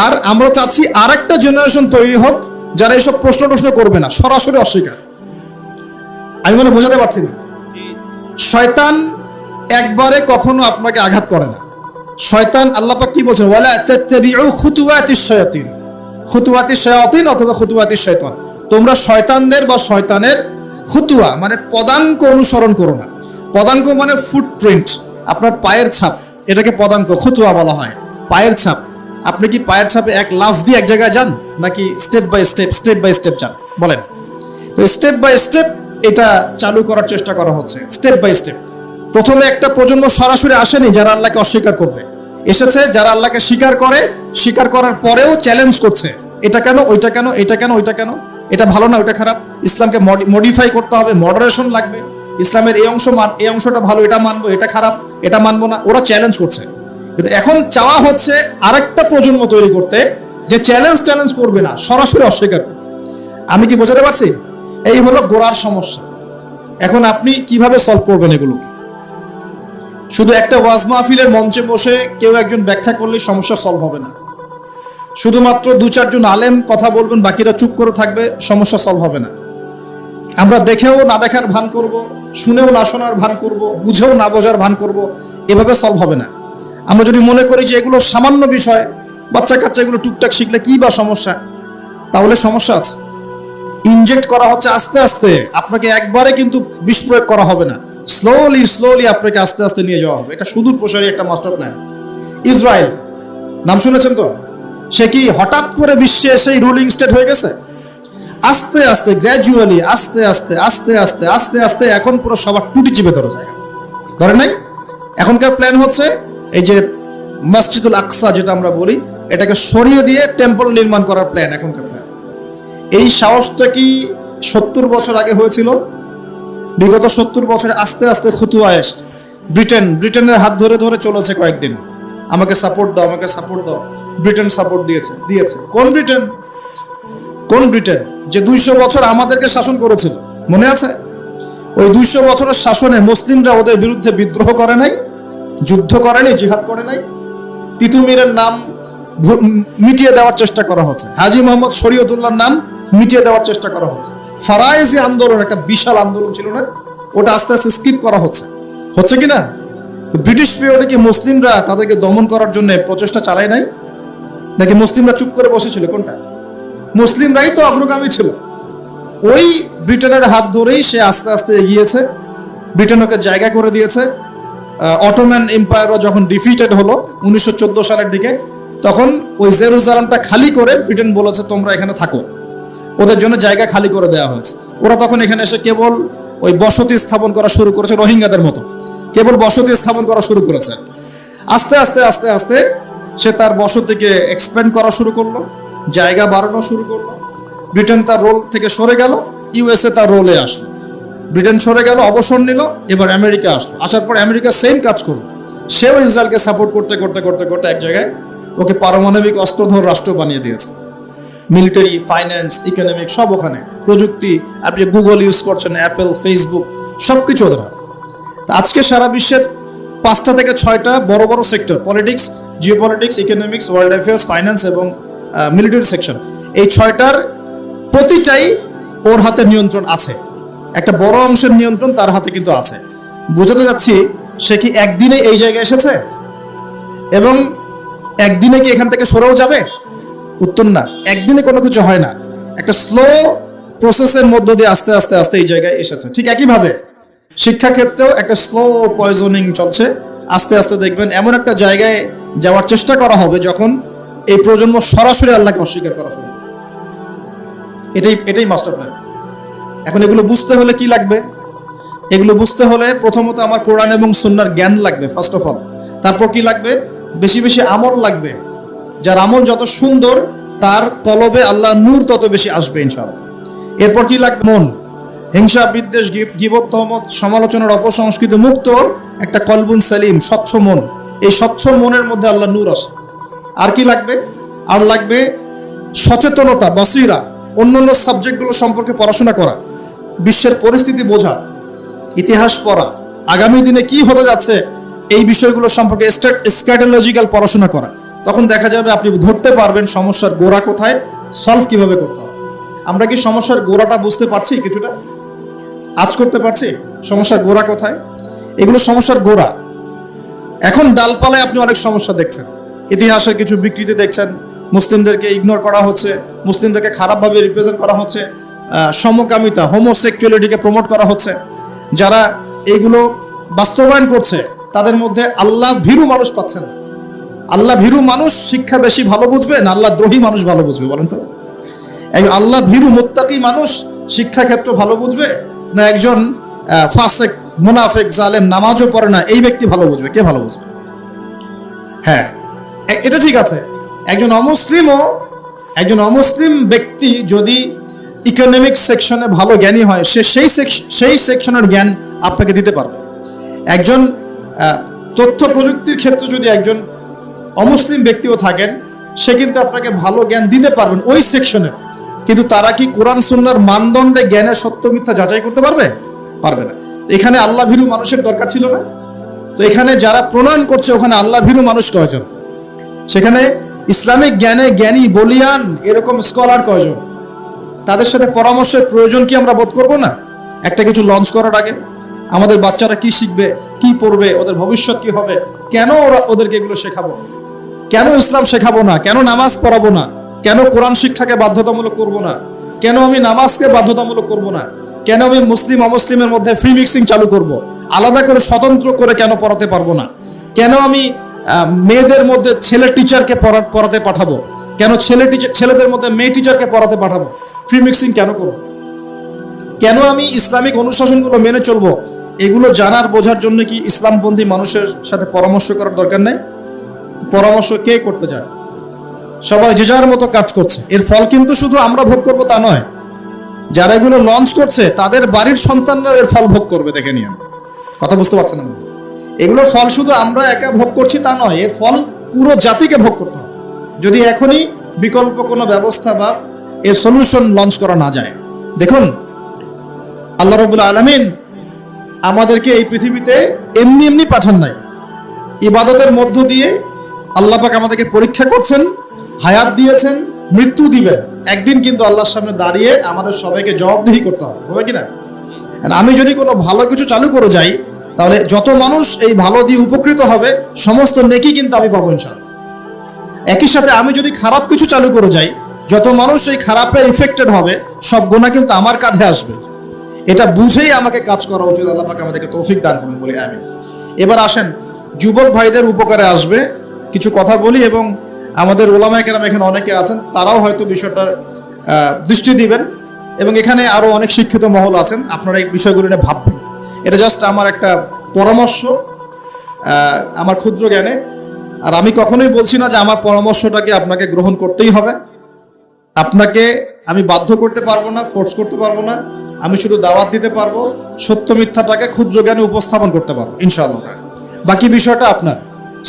আর আমরা চাচ্ছি আরেকটা জেনারেশন তৈরি হোক যারা এইসব প্রশ্ন করবে না, সরাসরি অস্বীকার। আমি মনে বোঝাতে পারছি না। শয়তান একবারে কখনো আপনাকে আঘাত করে না। শয়তান, আল্লাহ পাক কি বলছেন? ওয়ালা তাত্তাবিউ খুতুওয়াতিশ শায়াতিন, খুতুওয়াতিশ শায়াতিন অথবা খুতুওয়াতিশ শয়তান। তোমরা শয়তানদের বা শয়তানের খুতুয়া মানে পদাঙ্ক অনুসরণ করো না। পদাঙ্ক মানে ফুটপ্রিন্ট, আপনার পায়ের ছাপ, এটাকে পদাঙ্ক, খুতুয়া বলা হয়। পায়ের ছাপ। আপনি কি পায়ের ছাপে এক লাফ দিয়ে এক জায়গায় যান, নাকি স্টেপ বাই স্টেপ যান? বলেন তো। স্টেপ বাই স্টেপ এটা চালু করার চেষ্টা করা হচ্ছে, স্টেপ বাই স্টেপ। প্রথমে একটা প্রজন্ম সরাসরি আসেনি যারা আল্লাহকে অস্বীকার করবে, এসেছে যারা আল্লাহকে স্বীকার করে, স্বীকার করার পরেও চ্যালেঞ্জ করছে, এটা কেন, ওইটা কেন, এটা কেন, ওইটা কেন, এটা ভালো না, ওইটা খারাপ, ইসলামকে মডিফাই করতে হবে, মডারেশন লাগবে, ইসলামের এই অংশটা ভালো, এটা মানবো, এটা খারাপ, এটা মানবো না। ওরা চ্যালেঞ্জ করছে। কিন্তু এখন চাওয়া হচ্ছে আরেকটা প্রজন্ম তৈরি করতে যে চ্যালেঞ্জ করবে না, সরাসরি অস্বীকার করবে। আমি কি বোঝাতে পারছি? এই হলো গোড়ার সমস্যা। এখন আপনি কিভাবে সলভ করবেন এগুলোকে? শুধু একটা ওয়াজ মাহফিলের মঞ্চে বসে কেউ একজন ব্যাখ্যা করলে সমস্যা সলভ হবে না। শুধুমাত্র 2-4 জন আলেম কথা বলবেন, বাকিরা চুপ করে থাকবে, সমস্যা সলভ হবে না। আমরা দেখেও না দেখার ভান করব, শুনেও না শোনার ভান করব, বুঝেও না বোঝার ভান করব, এভাবে সলভ হবে না। আমরা যদি মনে করি যে এগুলো সামান্য বিষয়, বাচ্চা কাচ্চা এগুলো টুকটাক শিখলে কি বা সমস্যা, তাহলে সমস্যা আছে। ইনজেক্ট করা হচ্ছে আস্তে আস্তে। আপনাকে একবারে কিন্তু বিষ প্রয়োগ করা হবে না, স্লোলি স্লোলি আপনাকে আস্তে আস্তে নিয়ে যাওয়া হবে। এটা সুদূর প্রসারী একটা মাস্টার প্ল্যান। ইসরায়েল নাম শুনেছেন তো? সে কি হঠাৎ করে বিশ্বে সেই রুলিং স্টেট হয়ে গেছে? আস্তে আস্তে, গ্র্যাজুয়ালি, আস্তে আস্তে আস্তে আস্তে আস্তে আস্তে এখন পুরো সবার টুটি চিপে ধরে যায়। ধরে নাই? এখনকার প্ল্যান হচ্ছে এই যে মসজিদুল আকসা যেটা আমরা বলি, এটাকে সরিয়ে দিয়ে টেম্পল নির্মাণ করার প্ল্যান এখনকার প্ল্যান। এই সাহসটা কি 70 বছর আগে হয়েছিল? বিগত 70 বছরে আস্তে আস্তে খুতুয়া এসছে। ব্রিটেনের হাত ধরে ধরে চলেছে কয়েকদিন, আমাকে সাপোর্ট দাও, আমাকে সাপোর্ট দাও। ব্রিটেন সাপোর্ট দিয়েছে। কোন ব্রিটেন? যে 200 বছর আমাদেরকে শাসন করেছিল, মনে আছে? ওই 200 বছরের শাসনে মুসলিমরা ওদের বিরুদ্ধে বিদ্রোহ করে নাই, যুদ্ধ করে নাই, জিহাদ করে নাই। তিতুমিরের নাম মিটিয়ে দেওয়ার চেষ্টা করা হচ্ছে, হাজী মোহাম্মদ শরীয়তুল্লাহর নাম মিটিয়ে দেওয়ার চেষ্টা করা হচ্ছে। ফারায়েজি আন্দোলন একটা বিশাল আন্দোলন ছিল না? ওটা আস্তে আস্তে স্কিপ করা হচ্ছে কি না? ব্রিটিশ পিরিয়ডে কি মুসলিমরা তাদেরকে দমন করার জন্য প্রচেষ্টা চালায় নাই, নাকি মুসলিমরা চুপ করে বসেছিল? কোনটা? মুসলিমরাই তো অগ্রগামী ছিল। ওই ব্রিটেনের হাত ধরেই সে আস্তে আস্তে এগিয়েছে, ব্রিটেন ওকে জায়গা করে দিয়েছে। অটোম্যান এম্পায়ারও যখন ডিফিটেড হলো 1914 সালের দিকে, তখন ওই জেরুজালেমটা খালি করে ব্রিটেন বলেছে তোমরা এখানে থাকো। ওদের জন্য জায়গা খালি করে দেওয়া হয়েছে। ওরা তখন এখানে এসে কেবল ওই বসতি স্থাপন করা শুরু করেছে, রোহিঙ্গাদের মতো কেবল বসতি স্থাপন করা শুরু করেছে। আস্তে আস্তে আস্তে আস্তে সে তার বসতিকে এক্সপ্যান্ড করা শুরু করলো, জায়গা বাড়ানো শুরু করলো। ব্রিটেন তার রোল থেকে সরে গেল, ইউএসএ তার রোলে আসলো। ব্রিটেন সরে গেল, অবসর নিল, এবার আমেরিকা আসলো। আসার পর আমেরিকা সেম কাজ করলো, সেও ইসরায়েলকে সাপোর্ট করতে করতে করতে করতে এক জায়গায় ওকে পারমাণবিক অস্ত্রধর রাষ্ট্র বানিয়ে দিয়েছে। মিলিটারি, ফাইন্যান্স, ইকোনমিক সব ওখানে, প্রযুক্তি, আপনি গুগল ইউজ করছেন, অ্যাপেল, ফেসবুক, সবকিছু ওদের। আজকে সারা বিশ্বের 5টা থেকে 6টা বড় বড় sector, politics, geopolitics, economics, world affairs, finance এবং মিলিটারি সেকশন, এই 6টার প্রতিটাই ওর হাতে নিয়ন্ত্রণ আছে। একটা বড় অংশের নিয়ন্ত্রণ তার হাতে কিন্তু আছে। বুঝাতে যাচ্ছি, সে কি একদিনে এই জায়গায় এসেছে এবং একদিনে কি এখান থেকে সরেও যাবে? উত্তর না, একদিনে কোনো কিছু হয় না। একটা স্লো প্রসেসের মধ্য দিয়ে আস্তে আস্তে আস্তে এই জায়গায় এসেছে। ঠিক একইভাবে শিক্ষাক্ষেত্রেও একটা স্লো পয়জনিং চলছে। আস্তে আস্তে দেখবেন এমন একটা জায়গায় যাওয়ার চেষ্টা করা হবে যখন এই প্রজন্ম সরাসরি আল্লাহকে অস্বীকার করা শুরু। এটাই মাস্টার প্ল্যান। এখন এগুলো বুঝতে হলে কি লাগবে? এগুলো বুঝতে হলে প্রথমত আমার কোরআন এবং সুন্নাহর জ্ঞান লাগবে, ফার্স্ট অফ অল। তারপর কি লাগবে? বেশি বেশি আমল লাগবে। যার আমল যত সুন্দর, তার কলবে আল্লাহ নূর তত বেশি আসবে ইনশাআল্লাহ। এরপর কি লাগবে? মন। হিংসা, বিদ্বেষ, গীবত, তহমত, সমালোচনার অপসংস্কৃতি মুক্ত একটা কলবুন সালিম, স্বচ্ছ মন। এই স্বচ্ছ মনের মধ্যে আল্লাহ নূর আসে। আর কি লাগবে? আর লাগবে সচেতনতা, বসিরা, অন্যান্য সাবজেক্টগুলো সম্পর্কে পড়াশোনা করা, বিশ্বের পরিস্থিতি বোঝা, ইতিহাস পড়া, আগামী দিনে কি হতে যাচ্ছে এই বিষয়গুলো সম্পর্কে স্ট্র্যাটেলজিক্যাল পড়াশোনা করা। তখন দেখা যাবে আপনি ধরতে পারবেন সমস্যার গোড়া কোথায়, সলভ কিভাবে করতে হবে। আমরা কি সমস্যার গোড়াটা বুঝতে পারছি? কিছুটা আজ করতে পারছি সমস্যার গোড়া কোথায়? এগুলো সমস্যার গোড়া। এখন ডালপালায় আপনি অনেক সমস্যা দেখছেন, ইতিহাসের কিছু বিকৃতি দেখছেন, মুসলিমদেরকে ইগনোর করা হচ্ছে, মুসলিমদেরকে খারাপভাবে রিপ্রেজেন্ট করা হচ্ছে, সমকামিতা, হোমোসেক্সুয়ালিটিকে প্রমোট করা হচ্ছে। যারা এইগুলো বাস্তবায়ন করছে তাদের মধ্যে আল্লাহ ভীরু মানুষ পাচ্ছেন। আল্লাহ ভীরু মানুষ শিক্ষা বেশি ভালো বুঝবে না আল্লাহ দ্রোহী মানুষ ভালো বুঝবে? বলেন তো। আল্লাহ ভীরু মুত্তাকি মানুষ শিক্ষাক্ষেত্র ভালো বুঝবে না একজন ফাসেক, মুনাফিক, জালেম, নামাজও পড়ে না এই ব্যক্তি ভালো বুঝবে? কে ভালো বুঝবে? হ্যাঁ, এটা ঠিক আছে। একজন অমুসলিম ব্যক্তি যদি ইকোনমিক সেকশনে ভালো জ্ঞানী হয়, সে সেই সেকশনের জ্ঞান আপনাকে দিতে পারবে। একজন তথ্য প্রযুক্তির ক্ষেত্রে যদি একজন অমুসলিম ব্যক্তিও থাকেন, সে কিন্তু আপনাকে ভালো জ্ঞান দিতে পারবেন ওই সেকশনে। কিন্তু তারা কি কোরআন সুন্নাহর মানদণ্ডে জ্ঞানের সত্য মিথ্যা যাচাই করতে পারবে? পারবে না। এখানে আল্লাহ ভীরু মানুষের দরকার ছিল না? তো এখানে যারা প্রণয়ন করছে ওখানে আল্লাহ ভীরু মানুষ কয়জন? সেখানে ইসলামিক জ্ঞানে জ্ঞানী, বলিয়ান এরকম স্কলার কয়জন? তাদের সাথে পরামর্শের প্রয়োজন কি আমরা বোধ করবো না? একটা কিছু লঞ্চ করার আগে আমাদের বাচ্চারা কি শিখবে, কি পড়বে, ওদের ভবিষ্যৎ কি হবে, কেন ওদেরকে এগুলো শেখাবো, কেন ইসলাম শেখাবো না, কেন নামাজ পড়াবো না, কেন কোরআন শিক্ষাকে বাধ্যতামূলক করবো না, কেন আমি নামাজকে বাধ্যতামূলক করব না? কেন আমি মুসলিম অমুসলিমের মধ্যে ফ্রি মিক্সিং চালু করব? আলাদা করে স্বতন্ত্র করে কেন পড়াতে পারবো না? কেন আমি মেয়েদের মধ্যে ছেলে টিচারকে পড়াতে পাঠাবো? কেন ছেলেদের মধ্যে মেয়ে টিচারকে পড়াতে পাঠাবো? ফ্রি মিক্সিং কেন করবো? কেন আমি ইসলামিক অনুশাসনগুলো মেনে চলবো? এগুলো জানার বোঝার জন্য কি ইসলামপন্থী মানুষের সাথে পরামর্শ করার দরকার নেই? পরামর্শ কে করতে যায়? সবাই যে যার মতো কাজ করছে। এর ফল কিন্তু শুধু আমরা ভোগ করবো তা নয়, যারা এগুলো লঞ্চ করছে তাদের বাড়ির সন্তানরা এর ফল ভোগ করবে। দেখে নিয়ে কথা বুঝতে পারছেন না? এগুলোর ফল শুধু আমরা একা ভোগ করছি তা নয়, এর ফল পুরো জাতিকে ভোগ করতে হবে যদি এখনই বিকল্প কোনো ব্যবস্থা বা এর সলিউশন লঞ্চ করা না যায়। দেখুন, আল্লাহ রাব্বুল আলামিন আমাদেরকে এই পৃথিবীতে এমনি এমনি পাঠান নাই। ইবাদতের মধ্য দিয়ে আল্লাহ পাক আমাদেরকে পরীক্ষা করছেন, হায়াত দিয়েছেন, মৃত্যু দিবেন। একদিন কিন্তু আল্লাহর সামনে দাঁড়িয়ে আমাদের সবাইকে জবাবদিহি করতে হবে, হবে কিনা? আমি যদি কোনো ভালো কিছু চালু করে যাই, তাহলে যত মানুষ এই ভালো দিয়ে উপকৃত হবে সমস্ত নেকি কিন্তু আমি পাবো ইনশাআল্লাহ। একই সাথে আমি যদি খারাপ কিছু চালু করে যাই, যত মানুষ এই খারাপে ইফেক্টেড হবে সব গুনাহ কিন্তু আমার কাঁধে আসবে। এটা বুঝেই আমাকে কাজ করা উচিত। আল্লাহ পাক আমাদেরকে তৌফিক দান করুন বলি আমিন। এবার আসেন, যুবক ভাইদের উপকারে আসবে কিছু কথা বলি, এবং আমাদের ওলামায়ে কেরাম এখানে অনেকে আছেন, তারাও হয়তো বিষয়টার দৃষ্টি দিবেন, এবং এখানে আরো অনেক শিক্ষিত মহল আছেন, আপনারা এই বিষয়গুলো নিয়ে ভাববেন। এটা জাস্ট আমার একটা পরামর্শ, আমার ক্ষুদ্র জ্ঞানে। আর আমি কখনোই বলছি না যে আমার পরামর্শটাকে আপনাকে গ্রহণ করতেই হবে। আপনাকে আমি বাধ্য করতে পারবো না, ফোর্স করতে পারবো না। আমি শুধু দাওয়াত দিতে পারবো, সত্য মিথ্যাটাকে ক্ষুদ্র জ্ঞানে উপস্থাপন করতে পারবো ইনশাআল্লাহ। বাকি বিষয়টা আপনার।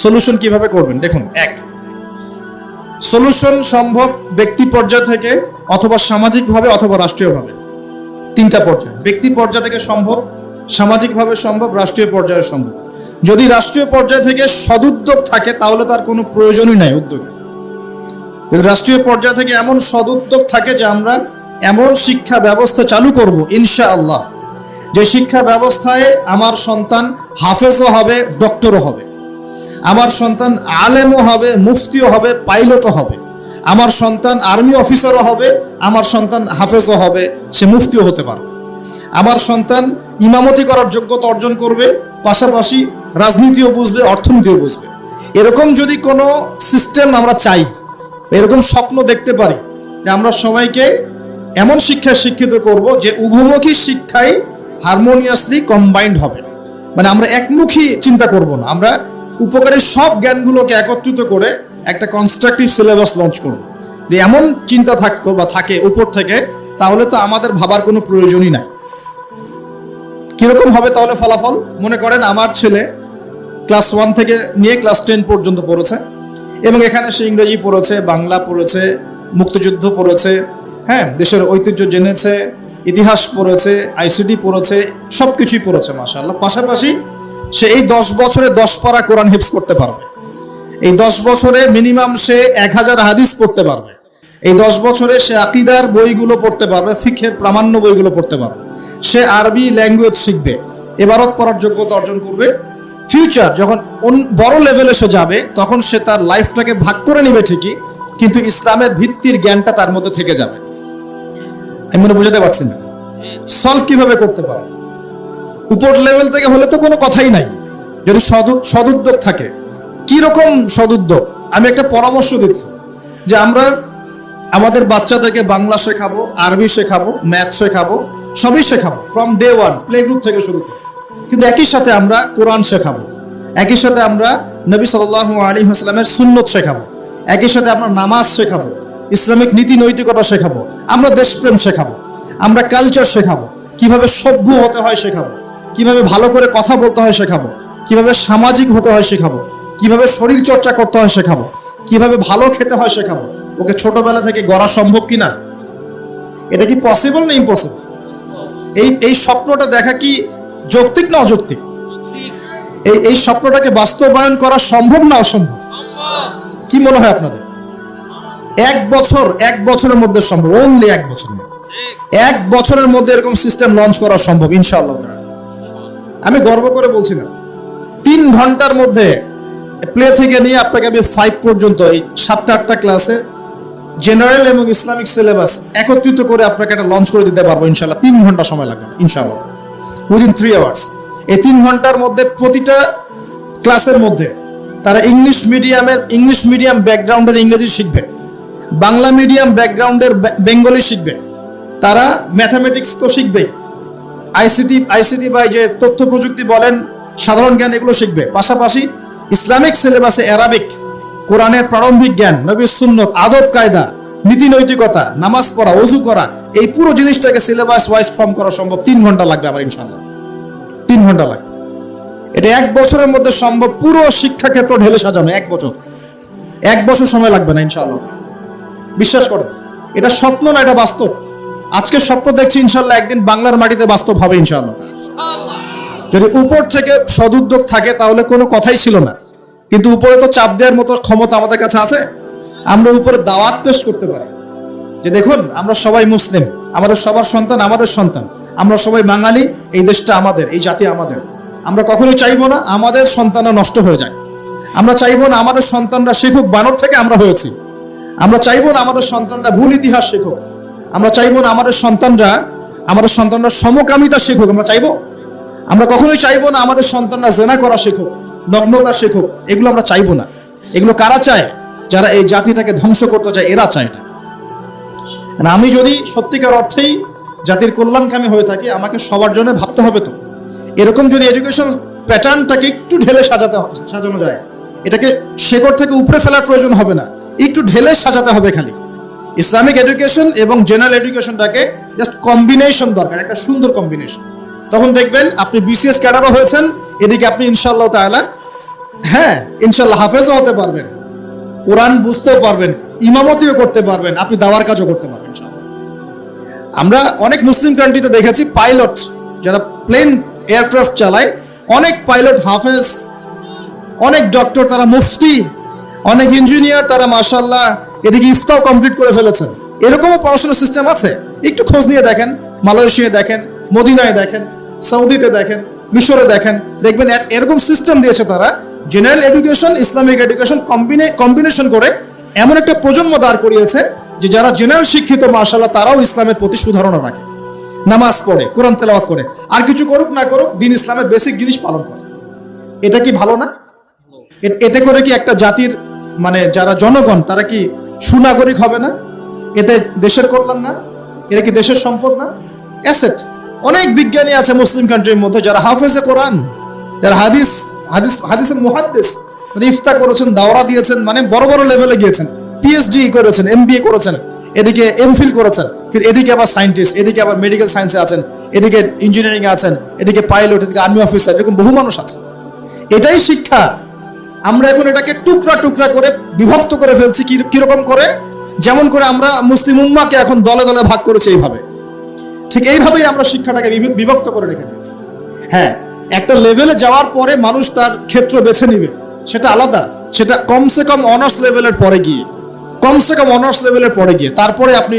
সলিউশন কিভাবে করবেন দেখুন। এক, সলিউশন সম্ভব ব্যক্তি পর্যায় থেকে, অথবা সামাজিকভাবে, অথবা রাষ্ট্রীয়ভাবে। তিনটা পর্যায়ে। ব্যক্তি পর্যায় থেকে সম্ভব, সামাজিকভাবে সম্ভব, রাষ্ট্রীয় পর্যায়ে সম্ভব। যদি রাষ্ট্রীয় পর্যায় থেকে সদুদ্যোগ থাকে তাহলে তার কোনো প্রয়োজনই নাই উদ্যোগের। যদি রাষ্ট্রীয় পর্যায় থেকে এমন সদুদ্যোগ থাকে যে আমরা এমন শিক্ষা ব্যবস্থা চালু করব ইনশাআল্লাহ, যে শিক্ষা ব্যবস্থায় আমার সন্তান হাফেজও হবে, ডক্টরও হবে, আমার সন্তান আলেমও হবে, মুফতিও হবে, পাইলটও হবে, আমার সন্তান আর্মি অফিসারও হবে, আমার সন্তান হাফেজও হবে, সে মুফতিও হতে পারবে, আমার সন্তান ইমামতি করার যোগ্যতা অর্জন করবে, পাশাপাশি রাজনীতিও বুঝবে, অর্থনীতিও বুঝবে। এরকম যদি কোনো সিস্টেম আমরা চাই, এরকম স্বপ্ন দেখতে পারি যে আমরা সবাইকে এমন শিক্ষায় শিক্ষিত করব যে উভমুখী শিক্ষায় হারমোনিয়াসলি কম্বাইন্ড হবে, মানে আমরা একমুখী চিন্তা করব না, আমরা উপকারী সব জ্ঞানগুলোকে একত্রিত করে একটা কনস্ট্রাকটিভ সিলেবাস লঞ্চ করব। যে এমন চিন্তা থাকতো বা থাকে উপর থেকে, তাহলে তো আমাদের ভাবার কোনো প্রয়োজনই নাই। কিরকম হবে তাহলে ফলাফল? মনে করেন আমার ছেলে ক্লাস 1 থেকে নিয়ে ক্লাস 10 পর্যন্ত পড়েছে, এবং এখানে সে ইংরেজি পড়েছে, বাংলা পড়েছে, মুক্তিযুদ্ধ পড়েছে, হ্যাঁ, দেশের ঐতিহ্য জেনেছে, ইতিহাস পড়েছে, আইসিটি পড়েছে, সবকিছুই পড়েছে মাশাআল্লাহ। পাশাপাশি সে এই 10 বছরে 10 পারা কোরআন হিফজ করতে পারবে। এই 10 বছরে মিনিমাম সে 1000 হাদিস পড়তে পারবে। এই 10 বছরে সে আকীদার বইগুলো পড়তে পারবে, ফিকহের প্রামাণ্য বইগুলো পড়তে পারবে, সে আরবি ল্যাঙ্গুয়েজ শিখবে, ইবারত পড়ার যোগ্যতা অর্জন করবে। ফিউচার যখন বড় লেভেলে সে যাবে, তখন সে তার লাইফটাকে ভাগ করে নেবে ঠিকই, কিন্তু ইসলামের ভিত্তির জ্ঞানটা তার মধ্যে থেকে যাবে। আমি মনে বুঝাতে পারছি না? সলভ কিভাবে করতে পারে? উপর লেভেল থেকে হলে তো কোনো কথাই নাই, যদি সদুদ্যোগ থাকে। কি রকম সদুদ্যোগ? আমি একটা পরামর্শ দিচ্ছি যে আমরা আমাদের বাচ্চাদেরকে বাংলা শেখাবো, আরবি শেখাবো, ম্যাথ শেখাবো, সবই শেখাবো ফ্রম ডে 1, প্লে গ্রুপ থেকে শুরু করে। কিন্তু একই সাথে আমরা কোরআন শেখাবো, একই সাথে আমরা নবী সাল্লাল্লাহু আলাইহি ওয়াসাল্লামের সুন্নত শেখাবো, একই সাথে আমরা নামাজ শেখাবো, ইসলামিক নীতি নৈতিকতা শেখাবো, আমরা দেশপ্রেম শেখাবো, আমরা কালচার শেখাবো, কিভাবে সভ্য হতে হয় শেখাবো, কিভাবে ভালো করে কথা বলতে হয় শেখাবো, কিভাবে সামাজিক হতে হয় শেখাবো, কিভাবে শরীর চর্চা করতে হয় শেখাবো, কিভাবে ভালো খেতে হয় শেখাবো। ওকে ছোটবেলা থেকে গড়া সম্ভব কিনা? এটা কি পসিবল না ইম্পসিবল? এই স্বপ্নটা দেখা কি যৌক্তিক না অযৌক্তিক? এই স্বপ্নটাকে বাস্তবায়ন করা সম্ভব না অসম্ভব? কি মনে হয় আপনাদের? 1 বছরের মধ্যে সম্ভব, অনলি 1 বছরের মধ্যে। 1 বছরের মধ্যে এরকম সিস্টেম লঞ্চ করা সম্ভব ইনশাআল্লাহ। আমি গর্ব করে বলছি না। 3 ঘন্টার মধ্যে প্লে থেকে নিয়ে আপনাকে আমি 5 পর্যন্ত এই 7টা 8টা ক্লাসে জেনারেল এবং ইসলামিক সিলেবাস একত্রিত করে আপনাকে একটা লঞ্চ করে দিতে পারবো ইনশাল্লাহ। 3 ঘন্টা সময় লাগবে ইনশাল্লাহ, উইদিন 3 আওয়ার্স। এই 3 ঘন্টার মধ্যে প্রতিটা ক্লাসের মধ্যে তারা ইংলিশ মিডিয়াম ব্যাকগ্রাউন্ডের ইংরেজি শিখবে, বাংলা মিডিয়াম ব্যাকগ্রাউন্ডের বেঙ্গলি শিখবে, তারা ম্যাথামেটিক্স তো শিখবেই, আইসিটি বা যে তথ্য প্রযুক্তি বলেন, সাধারণ জ্ঞান, এগুলো শিখবে। পাশাপাশি ইসলামিক সিলেবাসে অ্যারাবিক, কোরআনের প্রারম্ভিক জ্ঞান, নবীর সুন্নত, আদব কায়দা, নীতি নৈতিকতা, নামাজ পড়া, ওযু করা, এই পুরো জিনিসটাকে সিলেবাস ওয়াইজ ফর্ম করা সম্ভব। 3 ঘন্টা লাগবে আমার ইনশাআল্লাহ, 3 ঘন্টা লাগবে। এটা 1 বছরের মধ্যে সম্ভব, পুরো শিক্ষাক্ষেত্র ঢেলে সাজানো। 1 বছর সময় লাগবে না ইনশাআল্লাহ, বিশ্বাস করো। এটা স্বপ্ন না, এটা বাস্তব। আজকে স্বপ্ন দেখছি, ইনশাআল্লাহ একদিন বাংলার মাটিতে বাস্তব হবে ইনশাআল্লাহ। যদি উপর থেকে সদুদ্যোগ থাকে তাহলে কোনো কথাই ছিল না, কিন্তু উপরে তো চাপ দেওয়ার মতো ক্ষমতা আমাদের কাছে আছে। আমরা উপরে দাওয়াত পেশ করতে পারি যে দেখুন, আমরা সবাই মুসলিম, আমাদের সবার সন্তান আমাদের সন্তান, আমরা সবাই বাঙালি, এই দেশটা আমাদের, এই জাতি আমাদের। আমরা কখনোই চাইবো না আমাদের সন্তানরা নষ্ট হয়ে যায়। আমরা চাইবো না আমাদের সন্তানরা শিখুক বানর থেকে আমরা হয়েছি। আমরা চাইবো না আমাদের সন্তানরা ভুল ইতিহাস শিখুক। আমরা চাইবো না আমাদের সন্তানরা সমকামিতা শিখুক। আমরা কখনোই চাইবো না আমাদের সন্তানরা জেনা করা শিখুক, নগ্নতা শিখুক। এগুলো আমরা চাইবো না। এগুলো কারা চায়? যারা এই জাতিটাকে ধ্বংস করতে চায়, এরা চায় এটা। আমি যদি সত্যিকার অর্থেই জাতির কল্যাণকামী হয়ে থাকি, আমাকে সবার জন্য ভাবতে হবে। তো এরকম যদি এডুকেশন প্যাটার্নটাকে একটু ঢেলে সাজানো যায়, এটাকে শেকড় থেকে উপরে ফেলার প্রয়োজন হবে না, একটু ঢেলে সাজাতে হবে। খালি ইসলামিক এডুকেশন এবং জেনারেল এডুকেশনটাকে জাস্ট কম্বিনেশন দরকার, একটা সুন্দর কম্বিনেশন। তখন দেখবেন আপনি বিসিএস ক্যাডারও হয়েছেন, এদিকে আপনি ইনশাআল্লাহ তাআলা ইনশাআল্লাহ হাফেজও হতে পারবেন, কোরআন বুঝতেও পারবেন, ইমামতিও করতে পারবেন, আপনি দাওয়ার কাজও করতে পারবেন ইনশাআল্লাহ। আমরা অনেক মুসলিম কান্ট্রিতে দেখেছি পাইলট যারা প্লেন এয়ারক্রাফট চালায়, অনেক পাইলট হাফেজ, অনেক ডক্টর তারা মুফতি, অনেক ইঞ্জিনিয়ার তারা মাশাআল্লাহ এদিকে ইফতাও কমপ্লিট করে ফেলেছেন। এরকমও পড়াশোনার সিস্টেম আছে। একটু খোঁজ নিয়ে দেখেন, মালয়েশিয়ায় দেখেন, মদিনায় দেখেন, সৌদিতে দেখেন, মিশরে দেখেন, দেখবেন এরকম সিস্টেম দিয়েছে তারা। General education, Islamic education combination করে এমন একটা প্রজন্ম দাঁড় করিয়েছে যে যারা জেনারেল শিক্ষিত মাশাআল্লাহ তারাও ইসলামের প্রতি সুধারণা রাখে, নামাজ পড়ে, কোরআন তেলাওয়াত করে, আর কিছু করুক না করুক দিন ইসলামের বেসিক জিনিস পালন করে। এটা কি ভালো না? এতে করে কি একটা জাতির যারা জনগণ তারা কি সুনাগরিক হবে না? এতে দেশের কল্যাণ না? এটা কি দেশের সম্পদ না? অ্যাসেট। অনেক বিজ্ঞানী আছে মুসলিম কান্ট্রির মধ্যে যারা হাফেজে কোরআন, যারা হাদিসের মুহাদ্দিস, ইফতা করেছেন, দাওরা দিয়েছেন, বড় বড় লেভেলে গিয়েছেন, পিএইচডি করেছেন, এমবিএ করেছেন, এদিকে এমফিল করেছেন, এদিকে আবার সায়েন্টিস্ট, এদিকে আবার মেডিকেল সায়েন্সে আছেন, এদিকে ইঞ্জিনিয়ারিং আছেন, এদিকে পাইলট, এদিকে আর্মি অফিসার, এরকম বহু মানুষ আছে। এটাই শিক্ষা। আমরা এখন এটাকে টুকরা টুকরা করে বিভক্ত করে ফেলছি। কিরকম করে? যেমন করে আমরা মুসলিম উম্মাহকে এখন দলে দলে ভাগ করেছি, এইভাবে, ঠিক এইভাবেই আমরা শিক্ষাটাকে বিভক্ত করে রেখে দিয়েছি। একটা লেভেলে যাওয়ার পরে মানুষ তার ক্ষেত্র বেছে নিবে, সেটা আলাদা। সেটা কমসে কম অনার্স লেভেলের পরে গিয়ে তারপরে আপনি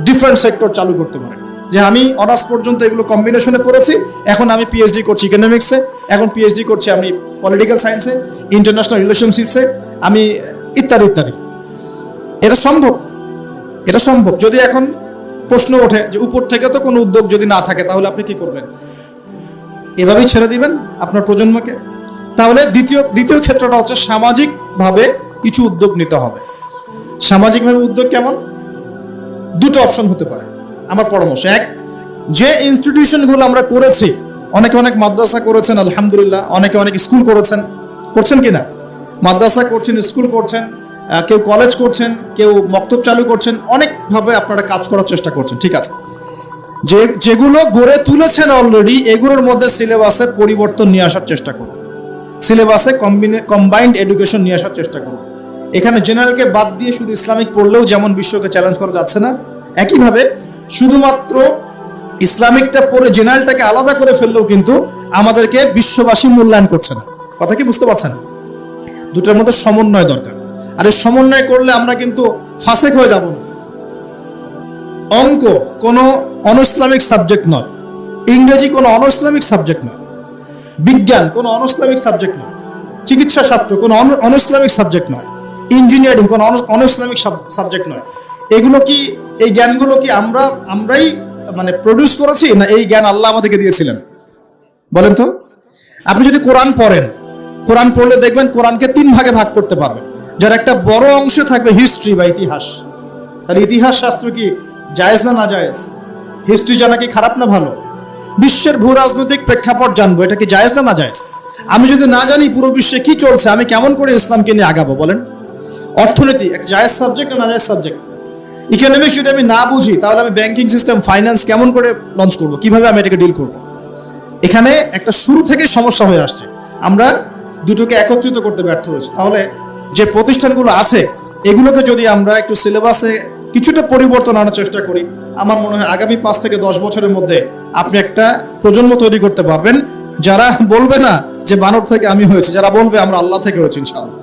ডিফারেন্ট সেক্টর চালু করতে পারেন। যে আমি অনার্স পর্যন্ত এগুলো কম্বিনেশনে পড়েছি, এখন আমি পিএইচডি করছি ইকোনমিক্সে, এখন পিএইচডি করছি আমি পলিটিক্যাল সায়েন্সে, ইন্টারন্যাশনাল রিলেশনশিপসে, আমি ইত্যাদি ইত্যাদি। এটা সম্ভব। যদি এখন প্রশ্ন ওঠে যে উপর থেকে তো কোনো উদ্যোগ যদি না থাকে তাহলে আপনি কি করবেন? এভাবেই ছেড়ে দিবেন আপনার প্রজন্মকে? তাহলে দ্বিতীয় ক্ষেত্রটা হচ্ছে সামাজিকভাবে কিছু উদ্যোগ নিতে হবে। সামাজিকভাবে উদ্যোগ কেমন? 2টো অপশন হতে পারে আমার পরামর্শ। এক, যে ইনস্টিটিউশনগুলো আমরা করেছি, অনেকে অনেক মাদ্রাসা করেছেন আলহামদুলিল্লাহ, অনেকে অনেক স্কুল করছেন কিনা? মাদ্রাসা করছেন, স্কুল করছেন, কেউ কলেজ করছেন, কেউ মক্তব চালু করছেন, অনেকভাবে আপনারা কাজ করার চেষ্টা করছেন, ঠিক আছে। যেগুলো গড়ে তুলেছেন অলরেডি, এগুলোর মধ্যে সিলেবাসে পরিবর্তন নিয়ে আসার চেষ্টা করুন, সিলেবাসে কম্বাইন্ড এডুকেশন নিয়ে আসার চেষ্টা করুন। এখানে জেনারেলকে বাদ দিয়ে শুধু ইসলামিক পড়লেও যেমন বিশ্বকে চ্যালেঞ্জ করা যাচ্ছে না, একইভাবে শুধুমাত্র ইসলামিকটা পড়ে জেনারেলটাকে আলাদা করে ফেললেও কিন্তু আমাদেরকে বিশ্ববাসী মূল্যায়ন করছে না। কথা কি বুঝতে পারছেন? দুটোর মধ্যে সমন্বয় দরকার। আর এই সমন্বয় করলে আমরা কিন্তু ফাসেক হয়ে যাব না। অঙ্ক কোনো অনইসলামিক সাবজেক্ট নয়, ইংরেজি কোনো অনইসলামিক সাবজেক্ট নয়, বিজ্ঞান কোনো অনইসলামিক সাবজেক্ট নয়, চিকিৎসা শাস্ত্র কোনো অনইসলামিক সাবজেক্ট নয়, ইঞ্জিনিয়ারিং কোনো অনইসলামিক সাবজেক্ট নয়। এগুলো কি, এই জ্ঞানগুলো কি আমরাই মানে প্রডিউস করেছি, না এই জ্ঞান আল্লাহ আমাদেরকে দিয়েছিলেন? বলেন তো। আপনি যদি কোরআন পড়েন, কোরআন পড়লে দেখবেন কোরআনকে 3 ভাগে ভাগ করতে পারবেন, যার একটা বড় অংশে থাকবে হিস্ট্রি বা ইতিহাস। আর ইতিহাস শাস্ত্র কি জায়েজ না জায়েজ? হিস্ট্রি জানা কি খারাপ না ভালো? বিশ্বের ভূ রাজনৈতিক প্রেক্ষাপট জানবো, এটা কি জায়েজ না জায়েজ? আমি যদি না জানি পুরো বিশ্বে কি চলছে, আমি কেমন করে ইসলামকে নিয়ে আগাবো বলেন? অর্থনীতি একটা জায়েজ সাবজেক্ট না জায়েজ সাবজেক্ট? ইকোনমিক্স যদি আমি না বুঝি, তাহলে আমি ব্যাংকিং সিস্টেম, ফাইন্যান্স কেমন করে লঞ্চ করব, কিভাবে আমি এটাকে ডিল করব? এখানে একটা শুরু থেকে সমস্যা হয়ে আসছে, আমরা দুটোকে একত্রিত করতে ব্যর্থ হয়েছি। তাহলে যে প্রতিষ্ঠানগুলো আছে, এগুলোকে যদি আমরা একটু সিলেবাসে কিছুটা পরিবর্তন আনার চেষ্টা করি, আমার মনে হয় আগামী 5 থেকে 10 বছরের মধ্যে আপনি একটা প্রজন্ম তৈরি করতে পারবেন, যারা বলবে না যে বানর থেকে আমি হয়েছি, যারা বলবে আমরা আল্লাহ থেকে হয়েছি ইনশাআল্লাহ।